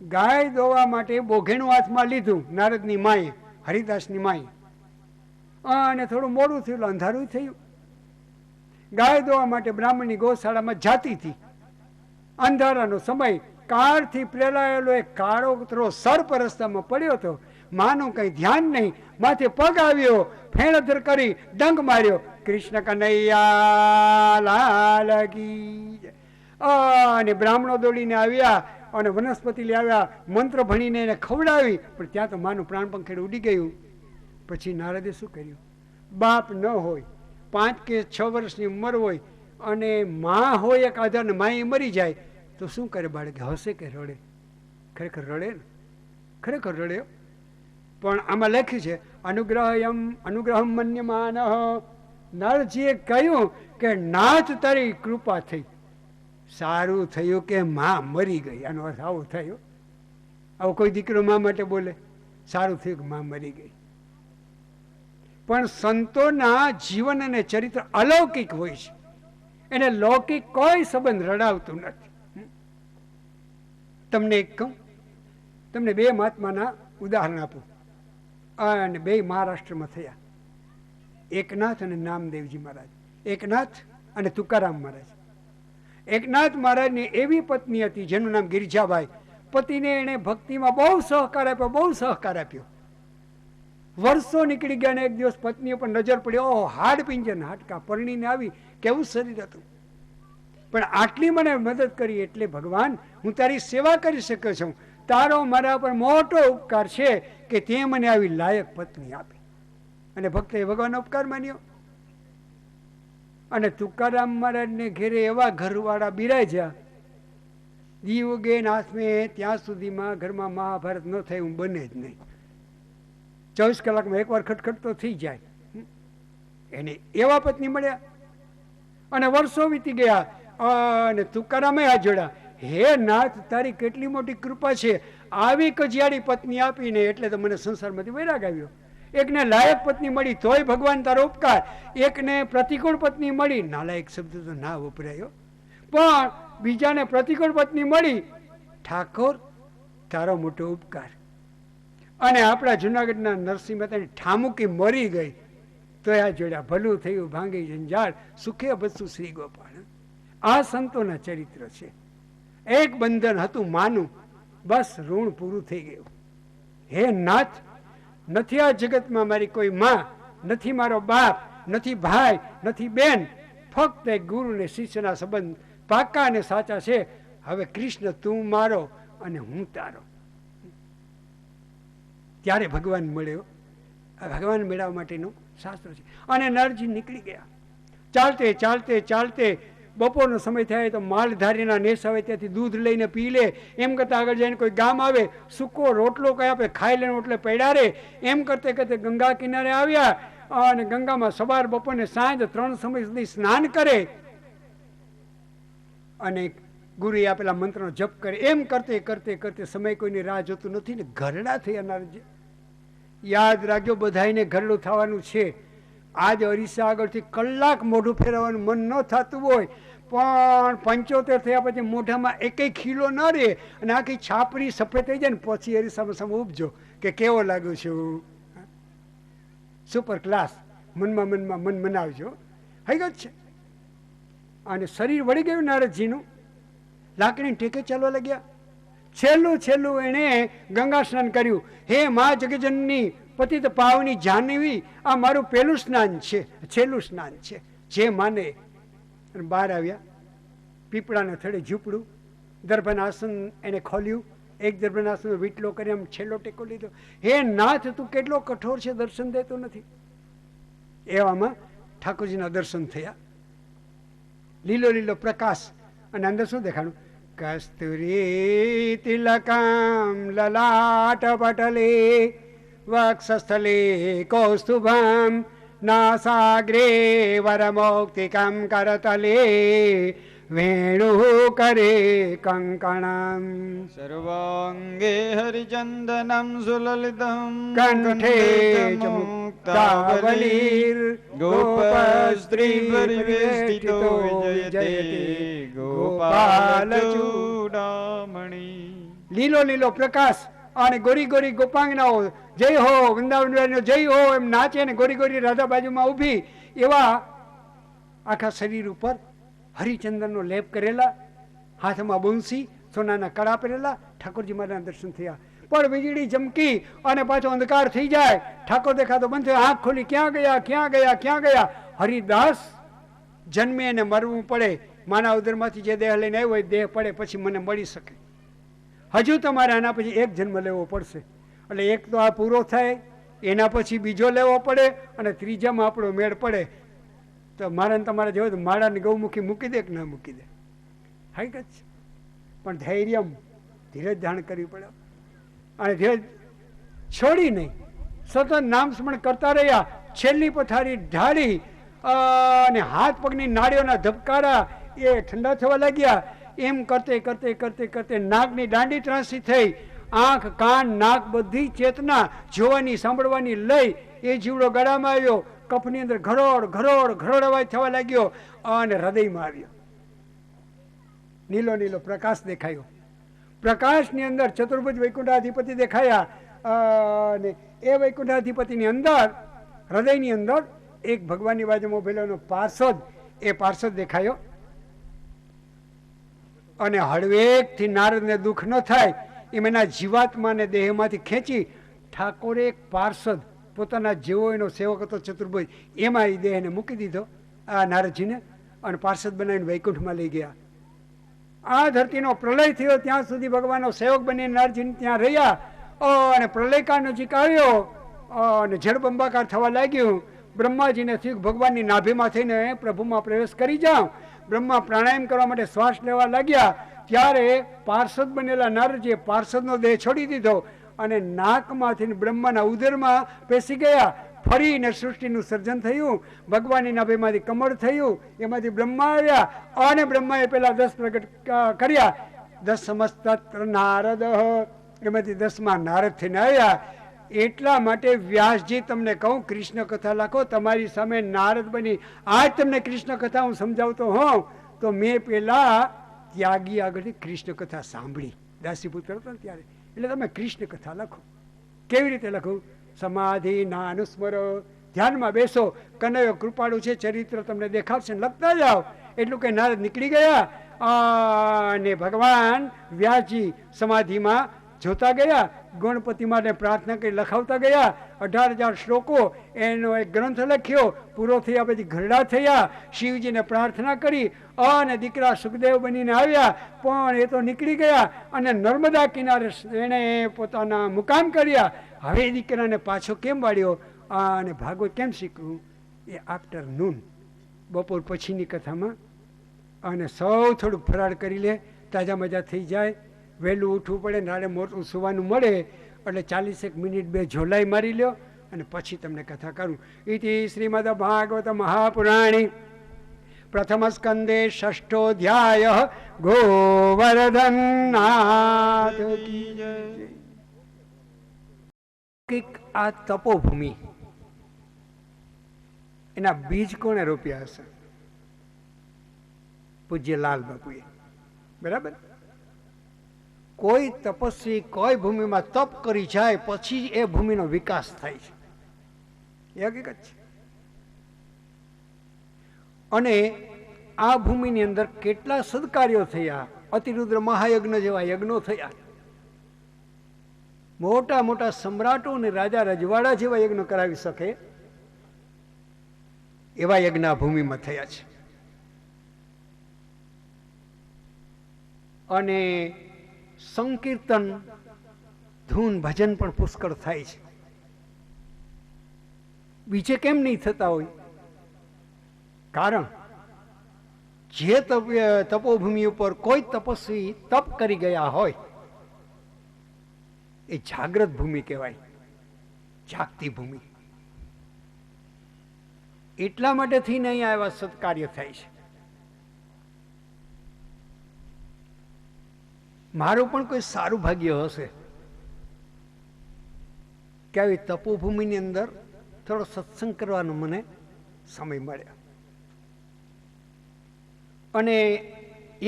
ગાય દોવા માટે બોઘેણું હાથમાં લીધું નારદની માએ, હરિદાસની માએ, અને થોડું મોડું થયું, અંધારું થયું. ગાય દોવા માટે બ્રાહ્મણની ગૌશાળામાં જાતી હતી. અંધારાનો સમય, કાળથી પ્રેરાયેલો એક કાળો કૂતરો સર્પ રસ્તામાં પડ્યો હતો. માનું કઈ ધ્યાન નહીં, માથે પગ આવ્યો, ફેણધર કરી ડંગ માર્યો. કૃષ્ણ કનૈયા લાલ કી. અને બ્રાહ્મણો દોડીને આવ્યા અને વનસ્પતિ લઈ આવ્યા, મંત્ર ભણીને એને ખવડાવી, પણ ત્યાં તો માનું પ્રાણ પંખેડ ઉડી ગયું. પછી નારદે શું કર્યું? બાપ ન હોય, 5 કે 6 વર્ષની ઉંમર હોય અને માં હોય એક આધાર ને માએ મરી જાય તો શું કરે બાળક? હસે કે રડે? ખરેખર રડે ને, ખરેખર રડે. પણ આમાં લખ્યું છે અનુગ્રહમ મન્યમાન. નરજીએ કહ્યું કે નાથ તારી કૃપા થઈ, સારું થયું કે માં મરી ગઈ. આનો અર્થ આવો થયો. આવો કોઈ દીકરો મા માટે બોલે, સારું થયું કે માં મરી ગઈ. પણ સંતોના જીવન અને ચરિત્ર અલૌકિક હોય છે, એને લૌકિક કોઈ સંબંધ રડાવતું નથી. તમને એક કહું, તમને 2 મહાત્માના ઉદાહરણ આપું, અને 2 મહારાષ્ટ્રમાં થયા. એકનાથ અને નામદેવજી મહારાજ. એકનાથ અને તુકારામ મહારાજ. એકનાથ મહારાજની એવી પત્ની હતી જેનું નામ ગિરજાબાઈ. પતિને એને ભક્તિમાં બહુ સહકાર આપ્યો, બહુ સહકાર આપ્યો. વર્ષો નીકળી ગયા ને એક દિવસ પત્ની ઉપર નજર પડી. ઓહ, હાડ પિંજર હાડકા પરણીને આવી, કેવું શરીર હતું, પણ આટલી મને મદદ કરી એટલે ભગવાન હું તારી સેવા કરી શક્યો છું. તારો મારા પર મોટો ઉપકાર છે કે તે મને આવી લાયક પત્ની આપી. અને ભક્તે ભગવાનનો ઉપકાર માન્યો. અને તુકારામ મહારાજને ઘેરે એવા ઘરવાળા બિરાજ્યા, દીવ ગે નાથમે, ત્યાં સુધીમાં ઘરમાં મહાભારત ન થાય હું બને જ નહીં. 24 કલાકમાં એકવાર ખટખટ તો થઈ જાય. એને એવા પત્ની મળ્યા અને વર્ષો વીતી ગયા. અને તુકારામે હાથ જોડ્યા, હે નાથ તારી કેટલી મોટી કૃપા છે, આવી કજિયાળી પત્ની આપીને એટલે તો મને સંસારમાંથી વૈરાગ આવ્યો. એકને લાયક પત્ની મળી તોય ભગવાન તારો ઉપકાર, એકને પ્રતિકૂળ પત્ની મળી, નાલાયક શબ્દ તો ના વપરાયો, પણ બીજાને પ્રતિકૂળ પત્ની મળી, ઠાકોર તારો મોટો ઉપકાર. અને આપણા જુનાગઢના નરસિંહ મહેતાની ઠામુકી મરી ગઈ તો આ જોડ્યા, ભલું થયું ભાંગી જંજાળ, સુખે બસું શ્રી ગોપાલ. આ સંતોના ચરિત્ર છે. એક બંધન હતું માનું, બસ ઋણ પૂરું થઈ ગયું. હે નાથ, નથી આ જગતમાં મારી કોઈ માં, નથી મારો બાપ, નથી ભાઈ, નથી બેન, ફક્ત એક ગુરુ ને શિષ્યના સંબંધ પાકા અને સાચા છે. હવે કૃષ્ણ તું મારો અને હું તારો. ત્યારે ભગવાન મળ્યો. ભગવાન મેળવવા માટેનું શાસ્ત્ર છે. અને નરજી નીકળી ગયા. ચાલતે ચાલતે ચાલતે બપોરનો સમય થાય તો માલધારીના નેસ આવે ત્યાંથી દૂધ લઈને પી લે. એમ કરતાં આગળ જઈને કોઈ ગામ આવે, સૂકો રોટલો કઈ આપે, ખાઈ લેનો એટલે પડ્યા રે. એમ કરતે કરતે ગંગા કિનારે આવ્યા અને ગંગામાં સવાર બપોર ને સાંજ 3 સમય સુધી સ્નાન કરે. અને ગુરુએ આપેલા મંત્રનો જપ કરે. એમ કરતે કરતે કરતે સમય કોઈની રાહ જોતું નથી ને ઘરડા થયા નારદજી. યાદ રાખજો, બધાને ઘરડું થવાનું છે. આજ અરીસા આગળથી કલાક મોઢું ફેરવવાનું મન ન થતું હોય, પણ 75 થયા પછી મોઢામાં એકેય ખીલો ન રહે અને આખી છાપરી સફેદ થઈ જાય ને પછી અરીસામાં સામે ઉપજો કે કેવો લાગ્યો છું. Super class. મનમાં મનમાં મન મનાવજો. હકીકત છે. અને શરીર વળી ગયું નારદજીનું. લાકડીને ટેકે ચાલવા લાગ્યા. છેલ્લું એણે ગંગા સ્નાન કર્યું. હે મા જગજનની પતિત પાવની જાનવી, આ મારું પહેલું સ્નાન છે, છેલ્લું સ્નાન છે. જે માને. અને બહાર આવ્યા. પીપળાના થડે ઝૂંપડું, દર્ભનાસન એને ખોલ્યું. એક દર્ભનાસન વીટલો કરી આમ છેલ્લો ટેકો લીધો. હે નાથ, તું કેટલો કઠોર છે, દર્શન દેતો નથી. એવામાં ઠાકોરજીના દર્શન થયા. લીલો લીલો પ્રકાશ અને અંદર શું દેખાણું? કસ્તુરી તિલકમ લલાટ પટલે વક્ષસ્થલે કૌસ્તુભમ નાસાગ્રે વરમૌક્તિકમ કરતલે વેણુ કરે કંકણમ સર્વાંગે હરિચંદનમ સુલલિતમ કંઠે ચ મુક્તાવલીર ગોપસ્ત્રી પરિવેષ્ટિતો જયતે ગોપાલ ચૂડામણી. લીલો લીલો પ્રકાશ અને ગોરી ગોરી ગોપાંગનાઓ જય હો વૃંદાવન જય હો એમ નાચે ને ગોરી ગોરી રાધા બાજુમાં ઊભી. એવા આખા શરીર ઉપર હરિચંદનનો લેપ કરેલા, હાથમાં બંસી, સોનાના કડા પહેરેલા. ઠાકોરજી મહારાજના દર્શન થયા. પણ વીજળી ચમકી અને પાછો અંધકાર થઈ જાય, ઠાકોર દેખાતો બંધ થયો. આંખ ખોલી, ક્યાં ગયા ક્યાં ગયા ક્યાં ગયા? હરિદાસ જન્મે અને મરવું પડે. માના ઉદરમાંથી જે દેહ લઈને આવ્યો હોય દેહ પડે પછી મને મળી શકે. હજુ તમારે આના પછી એક જન્મ લેવો પડશે. એટલે એક તો આ પૂરો થાય, એના પછી બીજો લેવો પડે અને ત્રીજામાં આપણો મેળ પડે. તો મારા તમારે જેવો તો માળાની ગૌમુખી મૂકી દે કે ના મૂકી દે? હકીકત છે. પણ ધૈર્ય, ધીરજ ધારણ કરવી પડે. અને ધીરજ છોડી નહીં, સતત નામ સ્મરણ કરતા રહ્યા. છેલ્લી પથારી ઢાળી અને હાથ પગની નાળીઓના ધબકારા એ ઠંડા થવા લાગ્યા. એમ કરતે કરતે કરતે કરતે નાગની દાંડી ત્રાસી થઈ. આંખ, કાન, નાક બધી ચેતના જોવાની સાંભળવાની લઈ એ જીવડો ગળામાં આવ્યો. કફની અંદર ઘરોડ ઘરોડ ઘરોડ અવાજ થવા લાગ્યો અને હૃદયમાં આવ્યો. નીલો નીલો પ્રકાશ દેખાયો. પ્રકાશની અંદર ચતુર્ભુજ વૈકુંઠાધિપતિ દેખાયા. અને એ વૈકુંઠાધિપતિની અંદર, હૃદયની અંદર એક ભગવાનની બાજુમાં ઉભેલો પાર્ષદ, એ પાર્ષદ દેખાયો. અને હળવેકથી નારદને દુઃખ ન થાય એમ એના જીવાત્માને દેહમાંથી ખેંચી ઠાકોરે એક પાર્ષદ પોતાના જેવો એનો સેવક હતો ચતુર્ભુજ, એમાં એ દેહને મૂકી દીધો આ નારદજીને અને પાર્ષદ બનાવીને વૈકુંઠમાં લઈ ગયા. આ ધરતીનો પ્રલય થયો ત્યાં સુધી ભગવાનનો સેવક બની નારદજી ત્યાં રહ્યા. અને પ્રલયકાળ નજીક આવ્યો અને જળબંબાકાર થવા લાગ્યું. બ્રહ્માજીને થયું ભગવાનની નાભીમાં થઈને પ્રભુમાં પ્રવેશ કરી જાઓ. બ્રહ્મા પ્રાણાયામ કરવા માટે શ્વાસ લેવા લાગ્યા. ત્યારે પાર્ષદ બનેલા નારદજીએ પાર્ષદનો દેહ છોડી દીધો અને નાકમાંથી બ્રહ્માના ઉદરમાં પેસી ગયા. ફરીને સૃષ્ટિનું સર્જન થયું. ભગવાનની નાભીમાંથી કમળ થયું, એમાંથી બ્રહ્મા આવ્યા. અને બ્રહ્માએ પેલા 10 પ્રગટ કર્યા. 10 સમસ્તત્ર નારદ, એમાંથી 10માં નારદ થઈને આવ્યા. એટલા માટે વ્યાસજી તમને કહું, કૃષ્ણ કથા લખો. તમારી સામે નારદ બની આજ તમને કૃષ્ણ કથા હું સમજાવતો હોઉં તો મેં પેલા ત્યાગી આગળથી કૃષ્ણ કથા સાંભળી, દાસીપુત્ર હતો ને ત્યારે. એટલે તમે કૃષ્ણ કથા લખો. કેવી રીતે લખું? સમાધિ ના અનુસ્મરો, ધ્યાનમાં બેસો. કનૈયો કૃપાળુ છે, ચરિત્ર તમને દેખાડશે, લખતા જાઓ. એટલું કે નારદ નીકળી ગયા અને ભગવાન વ્યાસજી સમાધિમાં જોતા ગયા. ગણપતિ માટે પ્રાર્થના કરી લખાવતા ગયા. 18,000 શ્લોકો એનો એક ગ્રંથ લખ્યો. પૂરો થયા પછી ઘરડા થયા. શિવજીને પ્રાર્થના કરી અને દીકરા સુખદેવ બનીને આવ્યા. પણ એ તો નીકળી ગયા અને નર્મદા કિનારે એણે પોતાના મુકામ કર્યા. હવે દીકરાને પાછો કેમ વાળ્યો અને ભાગવત કેમ શીખવું? એ આફ્ટરનૂન, બપોર પછીની કથામાં. અને સૌ થોડુંક ફરાળ કરી લે, તાજા મજા થઈ જાય. વહેલું ઉઠવું પડે, નાળે મોટું સુવાનું મળે એટલે 40 મિનિટ 2 ઝોલાઈ મારી લ્યો અને પછી તમને કથા કરું. ઇતિ શ્રીમદ ભાગવત મહાપુરાણી પ્રથમ સ્કંદે ષષ્ઠોધ્યાય ગોવર્ધનનાથ કી જય. આ તપોભૂમિ એના બીજ કોણે રોપ્યા હશે? પૂજ્ય લાલ બાપુએ. બરાબર. કોઈ તપસ્વી કોઈ ભૂમિમાં તપ કરી જાય પછી એ ભૂમિનો વિકાસ થાય છે, એ હકીકત છે. અને આ ભૂમિની અંદર કેટલા સદકાર્યો થયા, અતિરુદ્ર મહાયજ્ઞ જેવા યજ્ઞો થયા, મોટા મોટા સમ્રાટો અને રાજા રજવાડા જેવા યજ્ઞ કરાવી શકે એવા યજ્ઞ આ ભૂમિમાં થયા છે. અને સંકીર્તન, ધૂન, ભજન પણ પુષ્કળ થાય છે. બીજે કેમ નહીં થતા હોય? કારણ જે તપોભૂમિ ઉપર કોઈ તપસ્વી તપ કરી ગયા હોય એ જાગ્રત ભૂમિ કહેવાય, જાગતી ભૂમિ. એટલા માટે થઈને અહીંયા એવા સત્કાર્ય થાય છે. મારું પણ કોઈ સારું ભાગ્ય હશે કે આવી તપોભૂમિની અંદર થોડો સત્સંગ કરવાનો મને સમય મળ્યો. અને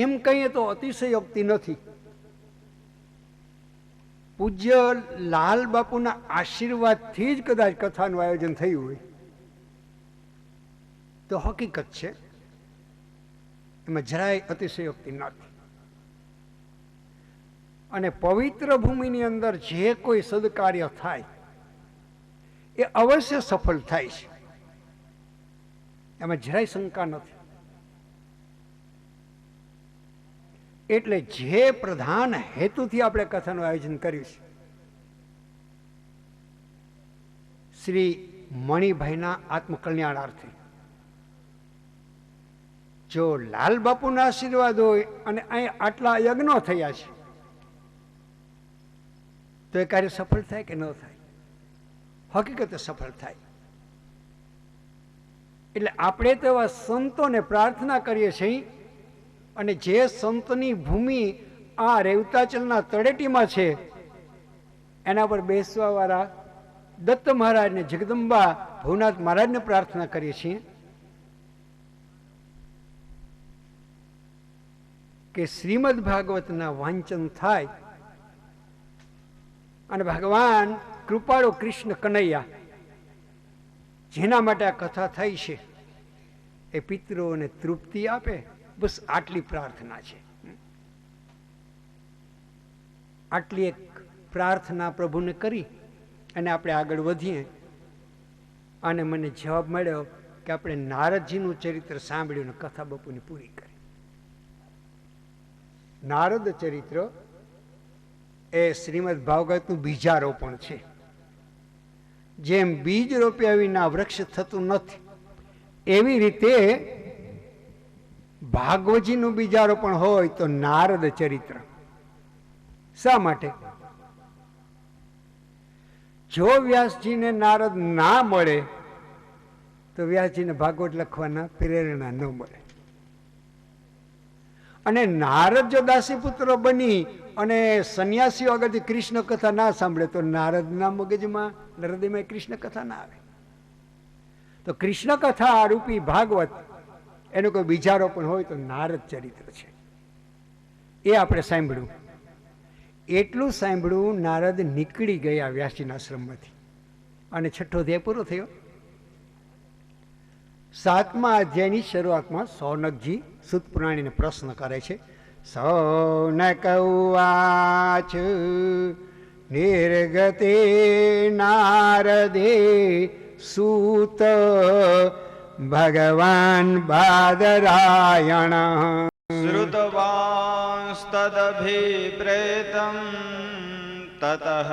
એમ કહીએ તો અતિશયોક્તિ નથી. પૂજ્ય લાલ બાપુના આશીર્વાદથી જ કદાચ કથાનું આયોજન થયું હોય તો હકીકત છે, એમાં જરાય અતિશયોક્તિ નથી. અને પવિત્ર ભૂમિની અંદર જે કોઈ સદકાર્ય થાય એ અવશ્ય સફળ થાય છે, એમાં જરાય શંકા નથી. એટલે જે પ્રધાન હેતુથી આપણે કથાનું આયોજન કર્યું છે, શ્રી મણિભાઈના આત્મકલ્યાણાર્થે, જો લાલ બાપુના આશીર્વાદ હોય અને અહીં આટલા યજ્ઞો થયા છે તો એ કાર્ય સફળ થાય કે ન થાય? હકીકતે સફળ થાય. એટલે આપણે તો એવા સંતોને પ્રાર્થના કરીએ છીએ, અને જે સંતની ભૂમિ આ રેવતાચલના તળેટીમાં છે એના પર બેસવા વાળા દત્ત મહારાજ ને જગદંબા ભવનાથ મહારાજને પ્રાર્થના કરીએ છીએ કે શ્રીમદ ભાગવતના વાંચન થાય અને ભગવાન કૃપાળુ કૃષ્ણ કનૈયા જેના માટે આ કથા થઈ છે એ પિતૃઓને તૃપ્તિ આપે. બસ આટલી પ્રાર્થના છે. આટલી એક પ્રાર્થના પ્રભુને કરી અને આપણે આગળ વધીએ. અને મને જવાબ મળ્યો કે આપણે નારદજીનું ચરિત્ર સાંભળ્યું, કથા બાપુની પૂરી કરી. નારદ ચરિત્ર એ શ્રીમદ ભાગવતનું બીજારોપણ છે. જેમ બીજ રોપ્યા વિના વૃક્ષ થતું નથી એવી રીતે ભાગવતજીનું બીજારોપણ હોય તો નારદ ચરિત્ર. શા માટે? જો વ્યાસજીને નારદ ના મળે તો વ્યાસજીને ભાગવત લખવાના પ્રેરણા ન મળે. અને નારદ જો દાસીપુત્ર બની અને સંન્યાસીઓ આગળથી કૃષ્ણ કથા ના સાંભળે તો નારદના મગજમાં, હૃદયમાં કૃષ્ણ કથા ના આવે. તો કૃષ્ણ કથા રૂપી ભાગવત એનું કોઈ બીજારોપણ હોય તો નારદ ચરિત્ર છે. એ આપણે સાંભળ્યું. એટલું સાંભળ્યું, નારદ નીકળી ગયા વ્યાસજીના આશ્રમમાંથી અને છઠ્ઠો અધ્યાય પૂરો થયો. 7મા અધ્યાયની શરૂઆતમાં સૌનકજી સૂત પુરાણીને પ્રશ્ન કરે છે. સૌનક ઉવાચ નિર્ગતે નારદે સૂત ભગવાન બાદરાયણ શ્રુતવાંસ્તદભિપ્રેતં તતઃ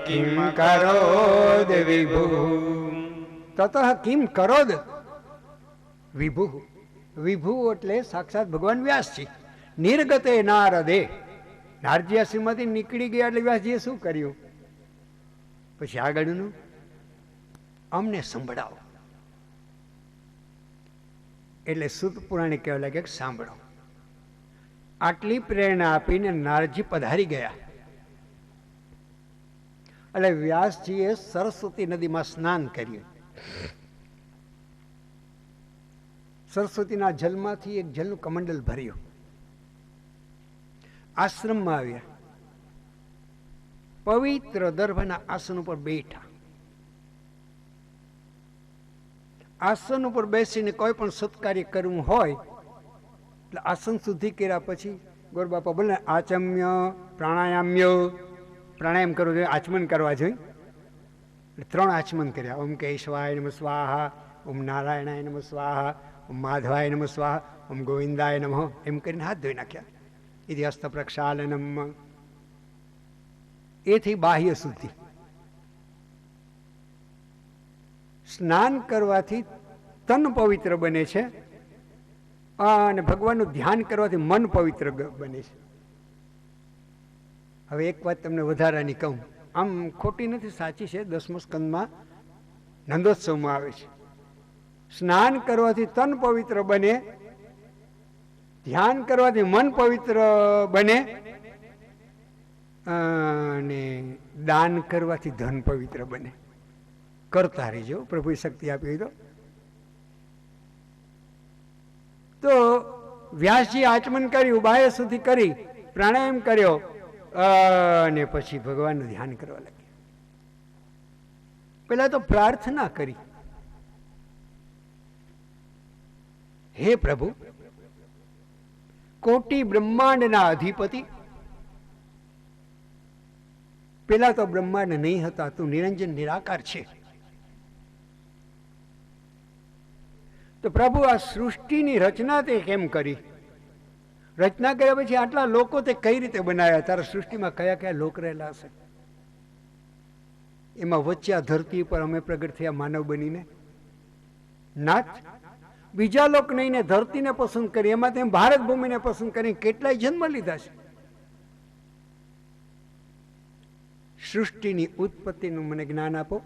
કિમ કરોદ વિભુ. તતઃ કિમ કરોદ વિભુ. વિભુ એટલે સાક્ષાત ભગવાન વ્યાસજી. નિર્ગતે નારદે, નારદજી આશ્રમમાંથી નીકળી ગયા એટલે વ્યાસજીએ શું કર્યું? પછી આગળનું અમને સંભળાવો. એટલે સૂત પુરાણી કહેવા લાગે કે સાંભળો. આટલી પ્રેરણા આપીને નારદજી પધારી ગયા. એટલે વ્યાસજીએ સરસ્વતી નદીમાં સ્નાન કર્યું. સરસ્વતીના જલમાંથી એક જલનું કમંડલ ભર્યું. આશ્રમમાં આવ્યા. પવિત્ર દર્ભના આસન ઉપર બેઠા. આસન ઉપર બેસીને કોઈ પણ સત્કાર્ય કરવું હોય એટલે આસન શુદ્ધિ કર્યા પછી ગોરબાપા બોલે આચમ્ય પ્રાણાયામ્ય, પ્રાણાયામ કરવો જોઈએ, આચમન કરવા જોઈએ. એટલે 3 આચમન કર્યા. ઓમ કેશવાય નમઃ સ્વાહા, ઓમ નારાયણાય નમઃ સ્વાહા, ઓમ માધવાય નમઃ સ્વાહા, ઓમ ગોવિંદાય નમઃ, એમ કરીને હાથ ધોઈ નાખ્યા. એથી હસ્ત પ્રક્ષાલનમ, એથી બાહ્ય શુદ્ધિ. સ્નાન કરવાથી તન પવિત્ર બને છે અને ભગવાનનું ધ્યાન કરવાથી મન પવિત્ર બને છે. હવે એક વાત તમને વધારાની કહું, આમ ખોટી નથી, સાચી છે. 10મા સ્કંદમાં નંદોત્સવમાં આવે છે. સ્નાન કરવાથી તન પવિત્ર બને, ધ્યાન કરવાથી મન પવિત્ર બને, અને દાન કરવાથી ધન પવિત્ર બને. કરતા રહીજો, પ્રભુએ શક્તિ આપી તો વ્યાસજી આચમન કર્યું, બાહ્ય શુદ્ધિ કરી, પ્રાણાયામ કર્યો અને પછી ભગવાનનું ધ્યાન કરવા લાગ્યા. પેલા તો પ્રાર્થના કરી, હે પ્રભુ, કોટી બ્રહ્માંડના અધિપતિ, પેલા તો બ્રહ્માંડ નહીં હતા, તું નિરંજન નિરાકાર છે. તો પ્રભુ આ સૃષ્ટિની રચના તે કેમ કરી? રચના કર્યા પછી આટલા લોકો તે કઈ રીતે બનાવ્યા? તારા સૃષ્ટિમાં કયા કયા લોક રહેલા હશે? એમાં વચ્ચે આ ધરતી પર અમે પ્રગટ થયા માનવ બનીને. નાથ, બીજા લોક નહીં ને ધરતીને પસંદ કરી, એમાં તેમ ભારત ભૂમિને પસંદ કરી કેટલાય જન્મ લીધા છે. સૃષ્ટિની ઉત્પત્તિનું મને જ્ઞાન આપો.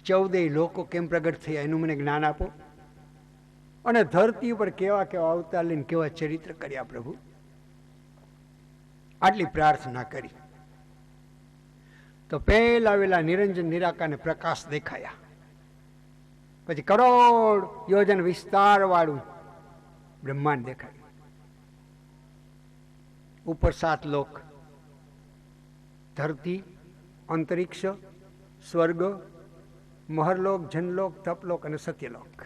14 લોકો કેમ પ્રગટ થયા એનું મને જ્ઞાન આપો. અને ધરતી ઉપર કેવા કેવા અવતાર લઈને કેવા ચરિત્ર કર્યા પ્રભુ. આટલી પ્રાર્થના કરી તો પેલા વેલા નિરંજન નિરાકારને પ્રકાશ દેખાયા. પછી કરોડ યોજન વિસ્તાર વાળું બ્રહ્માંડ દેખાયું. ઉપર 7 લોક, ધરતી, અંતરિક્ષ, સ્વર્ગ, મહરલોક, જનલોક, તપલોક અને સત્યલોક.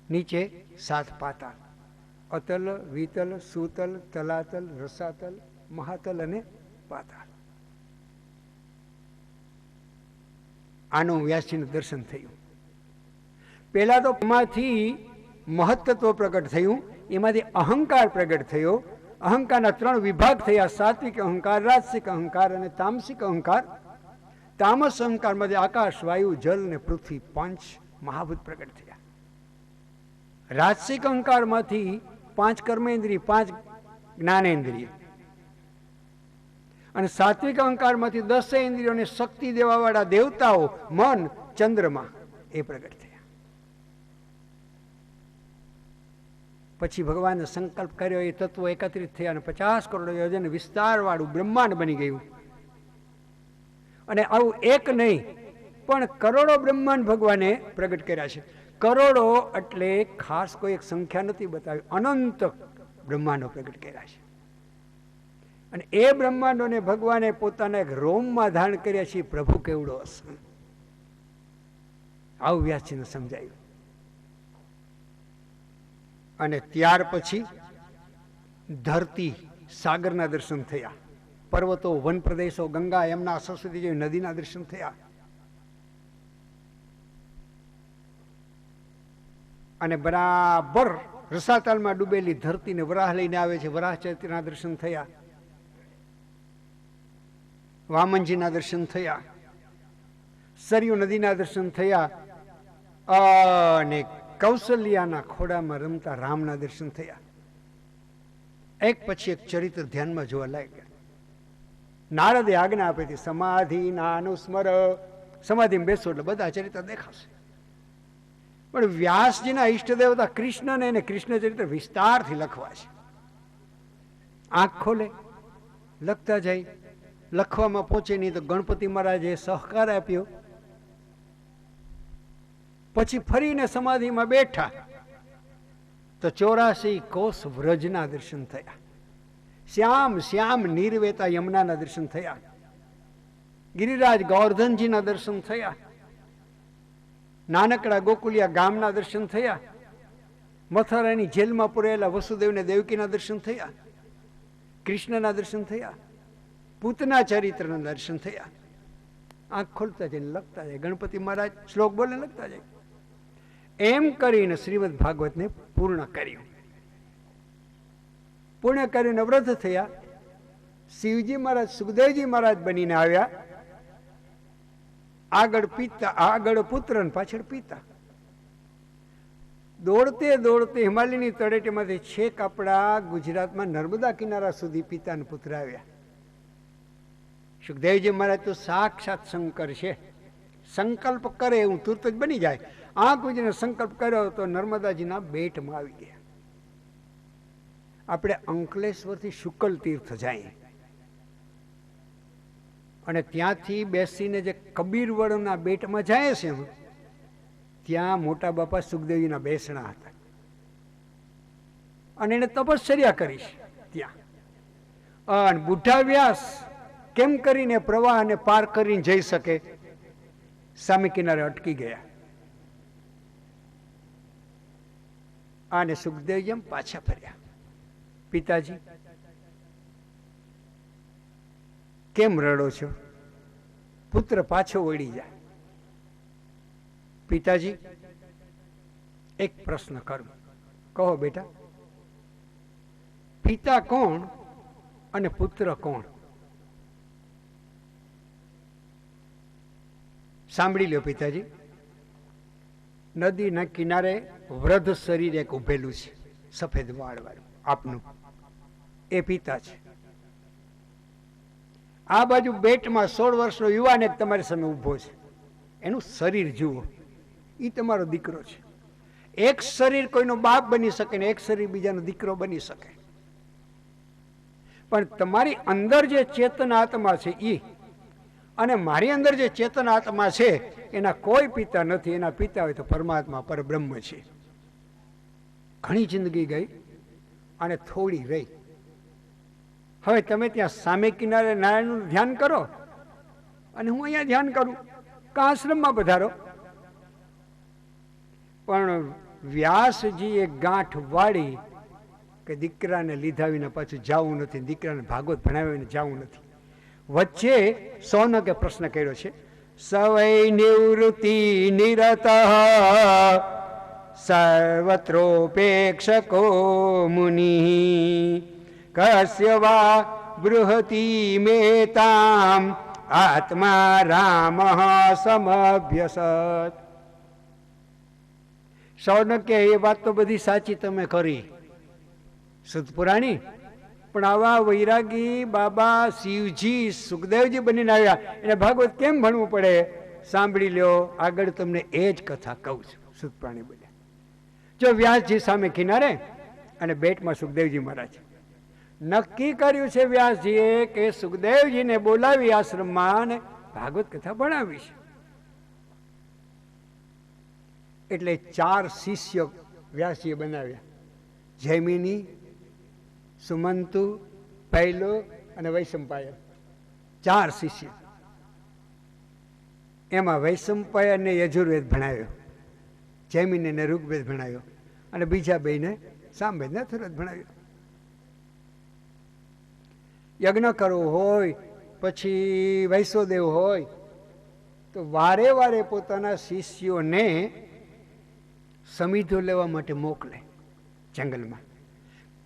નીચે 7 પાતાળ, અતલ, વિતલ, સુતલ, તલાતલ, રસાતલ, મહાતલ અને પાતાળ. આનું વ્યાસજીનું દર્શન થયું. પેલા તો એમાંથી મહત્તત્વ પ્રગટ થયું, એમાંથી અહંકાર પ્રગટ થયો. અહંકારના 3 વિભાગ થયા, સાત્વિક અહંકાર, રાજસિક અહંકાર અને તામસિક અહંકાર. તામસ અહંકારમાંથી આકાશ, વાયુ, જલ ને પૃથ્વી 5 મહાભૂત પ્રગટ થયા. રાજસિક અહંકારમાંથી 5 કર્મેન્દ્રિય, 5 જ્ઞાનેન્દ્રિય, અને સાત્વિક અહંકારમાંથી 10 ઇન્દ્રિયોને શક્તિ દેવાવાળા દેવતાઓ, મન, ચંદ્રમા એ પ્રગટ થયા. પછી ભગવાને સંકલ્પ કર્યો, એ તત્વો એકત્રિત થયા અને 50 કરોડ યોજન વિસ્તાર વાળું બ્રહ્માંડ બની ગયું. અને આવું એક નહીં પણ કરોડો બ્રહ્માંડ ભગવાને પ્રગટ કર્યા છે. કરોડો એટલે ખાસ કોઈ એક સંખ્યા નથી બતાવી, અનંત બ્રહ્માંડો પ્રગટ કર્યા છે. અને એ બ્રહ્માંડોને ભગવાને પોતાના એક રોમમાં ધારણ કર્યા છે. પ્રભુ કેવડો હશે, આવું વ્યાસજીને સમજાયું. અને ત્યાર પછી ધરતી, સાગરના દર્શન થયા. પર્વતો, વન પ્રદેશો, ગંગા, યમુના, સરસ્વતી જેવી નદીના દર્શન થયા. અને બરાબર રસાતલમાં ડૂબેલી ધરતીને વરાહ લઈને આવે છે. વરાહ ચૈત્યના દર્શન થયા. વામનજીના દર્શન થયા. સરયુ નદીના દર્શન થયા. અને કૌશલ્યાના ખોડામાં રમતા રામના દર્શન થયા. એક પછી એક ચરિત્ર ધ્યાનમાં જોવા લાગ્યા. નારદે આજ્ઞા આપી હતી, સમાધિ નાનુસ્મર. સમાધિમાં બેસો એટલે બધા ચરિત્ર દેખાશે. પણ વ્યાસજીના ઈષ્ટ દેવતા કૃષ્ણને એને કૃષ્ણ ચરિત્ર વિસ્તારથી લખવા છે. આંખ ખોલે, લખતા જાય, લખવામાં પહોંચે નહીં તો ગણપતિ મહારાજે સહકાર આપ્યો. પછી ફરીને સમાધિમાં બેઠા તો 84 કોસ વ્રજના દર્શન થયા. શ્યામ શ્યામ નિર્વેતા યમુનાના દર્શન થયા. ગિરિરાજ ગોવર્ધનજીના દર્શન થયા. નાનકડા ગોકુલિયા ગામના દર્શન થયા. મથુરાની જેલમાં પુરેલા વસુદેવને દેવકીના દર્શન થયા. કૃષ્ણના દર્શન થયા. પૂતના ચરિત્રના દર્શન થયા. આંખ ખોલતા જાય, લખતા જાય, ગણપતિ મહારાજ શ્લોક બોલે લખતા જાય. એમ કરીને શ્રીમદ ભાગવતને પૂર્ણ કર્યું. પૂર્ણ કરીને વ્રત થયા. શિવજી મહારાજ સુખદેવજી મહારાજ બનીને આવ્યા. આગળ પિતા, આગળ પુત્ર અને પાછળ પિતા. દોડતે દોડતે હિમાલયની તળેટીમાંથી છેક આપણા ગુજરાતમાં નર્મદા કિનારા સુધી પિતા અને પુત્ર આવ્યા. સુખદેવજી મહારાજ તો સાક્ષાત શંકર છે. સંકલ્પ કરે એવું તુરત જ બની જાય. આંખ ઉજીને સંકલ્પ કર્યો તો નર્મદાજીના બેટમાં આવી ગયા. આપણે અંકલેશ્વરથી શુકલ તીર્થ જાય અને ત્યાંથી બેસીને જે કબીરવડના બેટમાં જાય છે, ત્યાં મોટા બાપા સુખદેવજીના બેસણા હતા અને એને તપશ્ચર્યા કરી ત્યાં. અને બુઢા વ્યાસ કેમ કરીને પ્રવાહને પાર કરીને જઈ શકે, સામે કિનારે અટકી ગયા. અને સુખદેવજી એમ પાછા ફર્યા. પિતાજી કેમ રડો છો? પુત્ર પાછો વળી જાય. પિતાજી એક પ્રશ્ન કરું, કહો બેટા, પિતા કોણ અને પુત્ર કોણ? સાંભળી લો પિતાજી. નદીના કિનારે વૃદ્ધ શરીર એક ઉભેલું છે, સફેદ વાળવાળું, આપનું એ પિતા છે. આ બાજુ બેટમાં 16 વર્ષનો યુવાન એક તમારી સામે ઊભો છે. એનું શરીર જુઓ, એ તમારો દીકરો છે. એક શરીર કોઈનો બાપ બની શકે ને એક શરીર બીજાનો દીકરો બની શકે, પણ તમારી અંદર જે ચેતન આત્મા છે એ અને મારી અંદર જે ચેતન આત્મા છે એના કોઈ પિતા નથી. એના પિતા હોય તો પરમાત્મા પરબ્રહ્મ છે. ઘણી જિંદગી ગઈ અને થોડી રહી. હવે તમે ત્યાં સામે કિનારે નારાયણનું ધ્યાન કરો અને હું અહીંયા ધ્યાન કરું, કા આશ્રમમાં પધારો. પણ વ્યાસજી એ ગાંઠ વાળી કે દીકરાને લીધા વિના પાછું જવું નથી, દીકરાને ભાગવત ભણાવીને જવું નથી. વચ્ચે સૌનકે પ્રશ્ન કર્યો છે, સવૈ નિવૃત્તિ નિરત સર્વત્રોપેક્ષકો મુનિ કસ્ય વા બૃહતિ મેતામ આત્મા રામ સમભ્યસત. સૌનકે એ વાત તો બધી સાચી તમે કરી સુતપુરાણી, પણ આવા વૈરાગી બાબા શિવજી સુખદેવજી બનીને આવ્યા, એને ભાગવત કેમ ભણવું પડે? સાંભળી લ્યો, આગળ તમને એ જ કથા કહું છું. સુતપુરાણી બોલ્યા, જો વ્યાસજી સામે કિનારે અને બેટમાં સુખદેવજી મહારાજ. નક્કી કર્યું છે વ્યાસજીએ કે સુખદેવજીને બોલાવી આશ્રમમાં અને ભાગવત કથા ભણાવી છે. એટલે 4 શિષ્યો વ્યાસજીએ બનાવ્યા, જૈમિની, સુમંતુ, પૈલો અને વૈશંપાયન. 4 શિષ્ય. એમાં વૈશંપાયનને યજુર્વેદ ભણાવ્યો, જૈમિનીને ઋગ્વેદ ભણાવ્યો અને બીજા બેને સામવેદ ને અથર્વવેદ ભણાવ્યો. યજ્ઞ કરવો હોય, પછી વૈશ્વદેવ હોય તો વારે વારે પોતાના શિષ્યોને સમિધો લેવા માટે મોકલે જંગલમાં.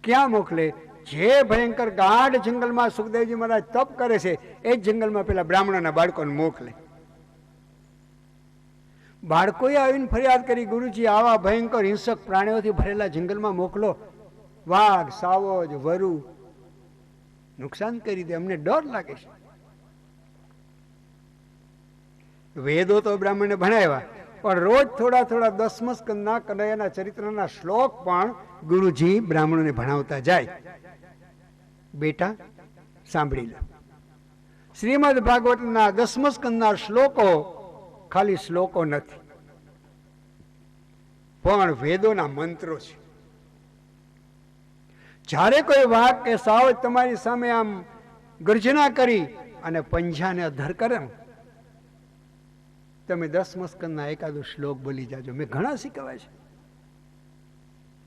ક્યાં મોકલે? જે ભયંકર ગાઢ જંગલમાં સુખદેવજી મહારાજ તપ કરે છે એ જ જંગલમાં પેલા બ્રાહ્મણોના બાળકોને મોકલે. બાળકોએ આવીને ફરિયાદ કરી, ગુરુજી આવા ભયંકર હિંસક પ્રાણીઓથી ભરેલા જંગલમાં મોકલો, વાઘ, સાવજ, વરુ નુકસાન કરી દે, અમને ડર લાગે છે. વેદો તો બ્રાહ્મણને ભણાવ્યા, પણ રોજ થોડા થોડા 10મ સ્કંદના કનૈયાના ચરિત્રના શ્લોક પણ ગુરુજી બ્રાહ્મણોને ભણાવતા જાય. બેટા સાંભળી લે, શ્રીમદ ભાગવતના 10મ સ્કંદના શ્લોકો ખાલી શ્લોકો નથી, પણ વેદોના મંત્રો છે. જ્યારે કોઈ વાઘ કે સાવ તમારી સામે આમ ગર્જના કરી અને પંજાને અધર કરે, તમે 10મ સ્કંદના એકાદો શ્લોક બોલી જાજો. મેં ઘણા શીખવાય છે.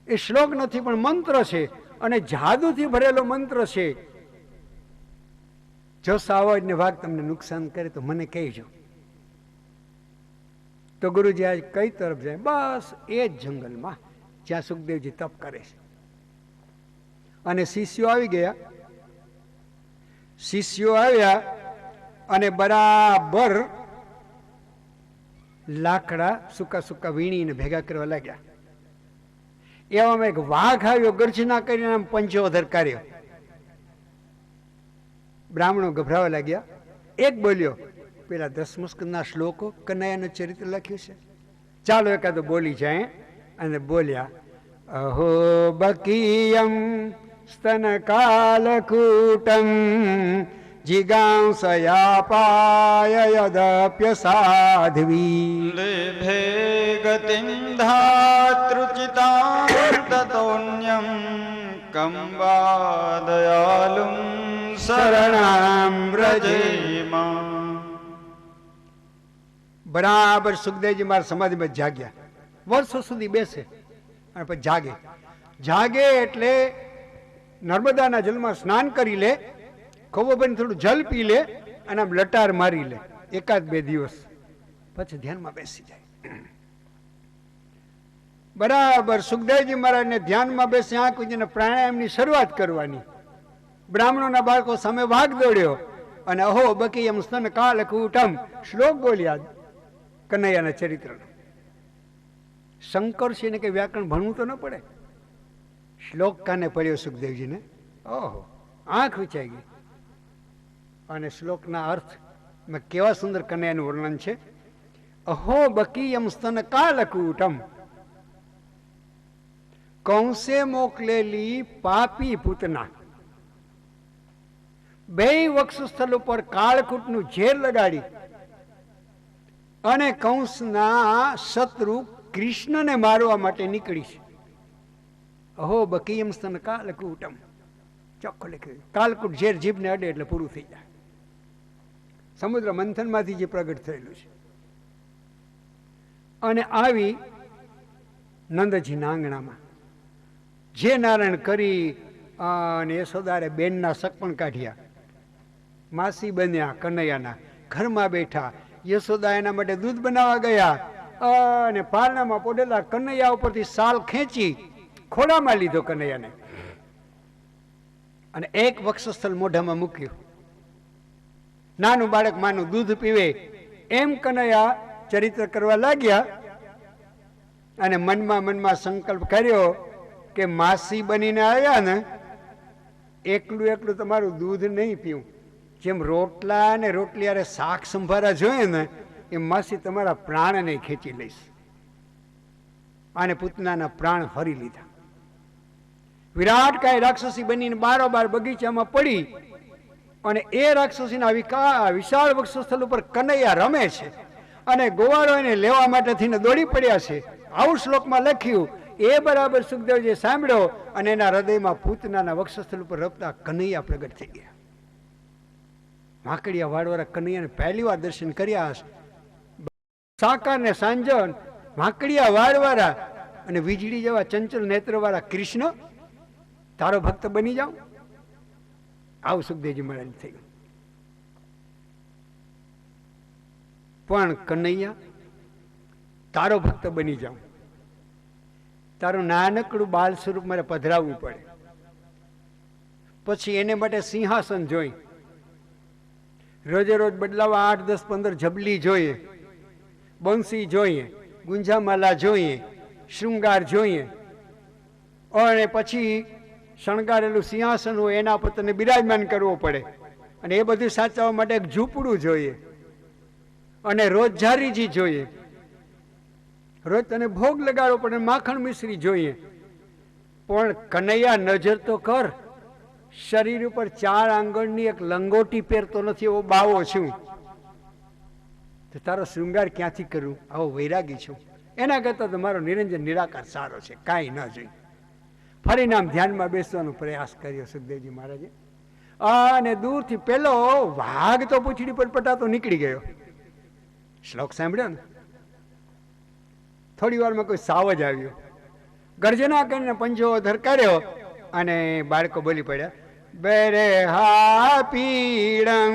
એ શ્લોક નથી પણ મંત્ર છે, અને જાદુથી ભરેલો મંત્ર છે. જો સાવજ ને વાઘ તમને નુકસાન કરે તો મને કહેજો. તો ગુરુજી આજ કઈ તરફ જાય? બસ એ જ જંગલમાં જ્યાં સુખદેવજી તપ કરે છે. અને શિષ્યો આવી ગયા. શિષ્યો આવ્યા અને બરાબર લાકડા સૂકા સૂકા વીણીને ભેગા કરવા લાગ્યા. એવામાં એક વાઘ આવ્યો, ગર્જના કરીને આમ પંજો ધરકાર્યો. બ્રાહ્મણો ગભરાવા લાગ્યા. એક બોલ્યો, પેલા 10મ સ્કંદના શ્લોકો કનૈયાનું ચરિત્ર લખ્યું છે, ચાલો એકાદો બોલી જાય. અને બોલ્યા, અહો બકીયમ સ્તન કાલકૂટમ જિગાંસયાપાય યદપ્ય સાધ્વી લેભે ગતિમ ધાતૃચિતાં તતોન્યમ કંવા દયાલું શરણામ વ્રજેમા. બરાબર સુખદેવજી મારા સમાધિમાં જાગ્યા. વર્ષો સુધી બેસે અને પછી જાગે. જાગે એટલે નર્મદાના જલમાં સ્નાન કરી લે, ખોબો ભરીને થોડું જલ પી લે અને આમ લટાર મારી લે 1-2 દિવસ, પછી ધ્યાનમાં બેસી જાય. બરાબર સુખદેવજી મહારાજને ધ્યાનમાં બેસી આંખ ઉજીને પ્રાણાયામની શરૂઆત કરવાની. બ્રાહ્મણોના બાળકો સામે વાઘ દોડ્યો અને અહો બકીયમ સ્તન કાલકૂટમ શ્લોક બોલ્યા કનૈયાના ચરિત્રનો. શંકર છે ને કે વ્યાકરણ ભણવું તો ન પડે. શ્લોક કાને પડ્યો સુખદેવજીને. ઓહો, આંખ વિચાઈ ગઈ. અને શ્લોકના અર્થ મેં કેવા સુંદર કનૈયાનું વર્ણન છે. અહો બકીયમ સ્તન કાલકૂટમ, કંસે મોકલેલી પાપી પૂતના 2 વક્ષસ્થળ ઉપર કાળકૂટનું ઝેર લગાડી અને કંસના શત્રુ કૃષ્ણને મારવા માટે નીકળી છે. અહો બકીયમ સ્તન કાલકૂટમ, ચોખ્ખો લખ્યું. કાલકૂટ ઝેર જીભને અડે એટલે પૂરું થઈ જાય. સમુદ્ર મંથનમાંથી જે પ્રગટ થયેલું છે. અને આવી નંદજીના આંગણામાં જે નારાયણ કરી અને યશોદારે બેનના સગપણ કાઢ્યા, માસી બન્યા કનૈયાના, ઘરમાં બેઠા. યશોદા એના માટે દૂધ બનાવવા ગયા અને પારણામાં પોડેલા કનૈયા ઉપરથી સાલ ખેંચી ખોડામાં લીધો કનૈયાને અને એક વક્ષસ્થળ મોઢામાં મૂક્યું. નાનું બાળક માનું દૂધ પીવે એમ કનૈયા ચરિત્ર કરવા લાગ્યા. અને મનમાં સંકલ્પ કર્યો કે માસી બનીને આવ્યા ને, એકલું તમારું દૂધ નહીં પીવું. જેમ રોટલા ને રોટલી અરે શાક સંભારા જોઈએ ને, એમ માસી તમારા પ્રાણને ખેંચી લઈશ. અને પૂતનાના પ્રાણ હરી લીધા. વિરાટ કાય રાક્ષસી બનીને બારોબાર બગીચામાં પડી અને એ રાક્ષસીના વિશાળ વક્ષસ્થળ ઉપર કનૈયા રમે છે અને ગોવાળો એને લેવા માટે થઈને દોડી પડ્યા છે. આવું શ્લોકમાં લખ્યું. એ બરાબર સુખદેવજીએ સાંભળ્યો અને એના હૃદયમાં પૂતનાના વક્ષસ્થળ ઉપર રમતા કનૈયા પ્રગટ થઈ ગયા. માકડિયા વાળવાળા કનૈયાને પહેલી વાર દર્શન કર્યા. સાકાર ને સાંજન, માકડિયા વાળવાળા અને વીજળી જેવા ચંચલ નેત્રવાળા કૃષ્ણ, તારો ભક્ત બની જાઉં. આવું સુખદેવજી મહારાજ થઈ ગયું. પણ કનૈયા, તારો ભક્ત બની જાઉં, તારું નાનકડું બાલ સ્વરૂપ મારે પધરાવવું પડે. પછી એને માટે સિંહાસન જોઈ, રોજે રોજ બદલાવા 8, 10, 15 જબલી જોઈએ, બંસી જોઈએ, ગુંજામાલા જોઈએ, શૃંગાર જોઈએ, અને પછી શણગારેલું સિંહાસન હોય એના પર તને બિરાજમાન કરવો પડે. અને એ બધું સાચવવા માટે એક ઝૂંપડું જોઈએ અને રોજ જારીજી જોઈએ રોજ તને ભોગ લગાડવો પડે, માખણ મિશ્રી જોઈએ, પણ કનૈયા નજર તો કર, શરીર ઉપર 4 આંગળની એક લંગોટી પહેરતો નથી એવો બાવો છું, તો તારો શૃંગાર ક્યાંથી કરું? આવો વૈરાગી છું. એના કરતાં તમારો નિરંજન નિરાકાર સારો છે, કાંઈ ન જોઈએ. ફરીને આમ ધ્યાનમાં બેસવાનો પ્રયાસ કર્યો સુખદેવજી મહારાજે, અને દૂરથી પેલો વાઘ તો પૂંછડી પર પટાતો નીકળી ગયો. શ્લોક સાંભળ્યો ને? થોડી વારમાં કોઈ સાવજ આવ્યો, ગર્જના કરીને પંજો ધરકાર્યો, અને બાળકો બોલી પડ્યા, બેરે હા પીડમ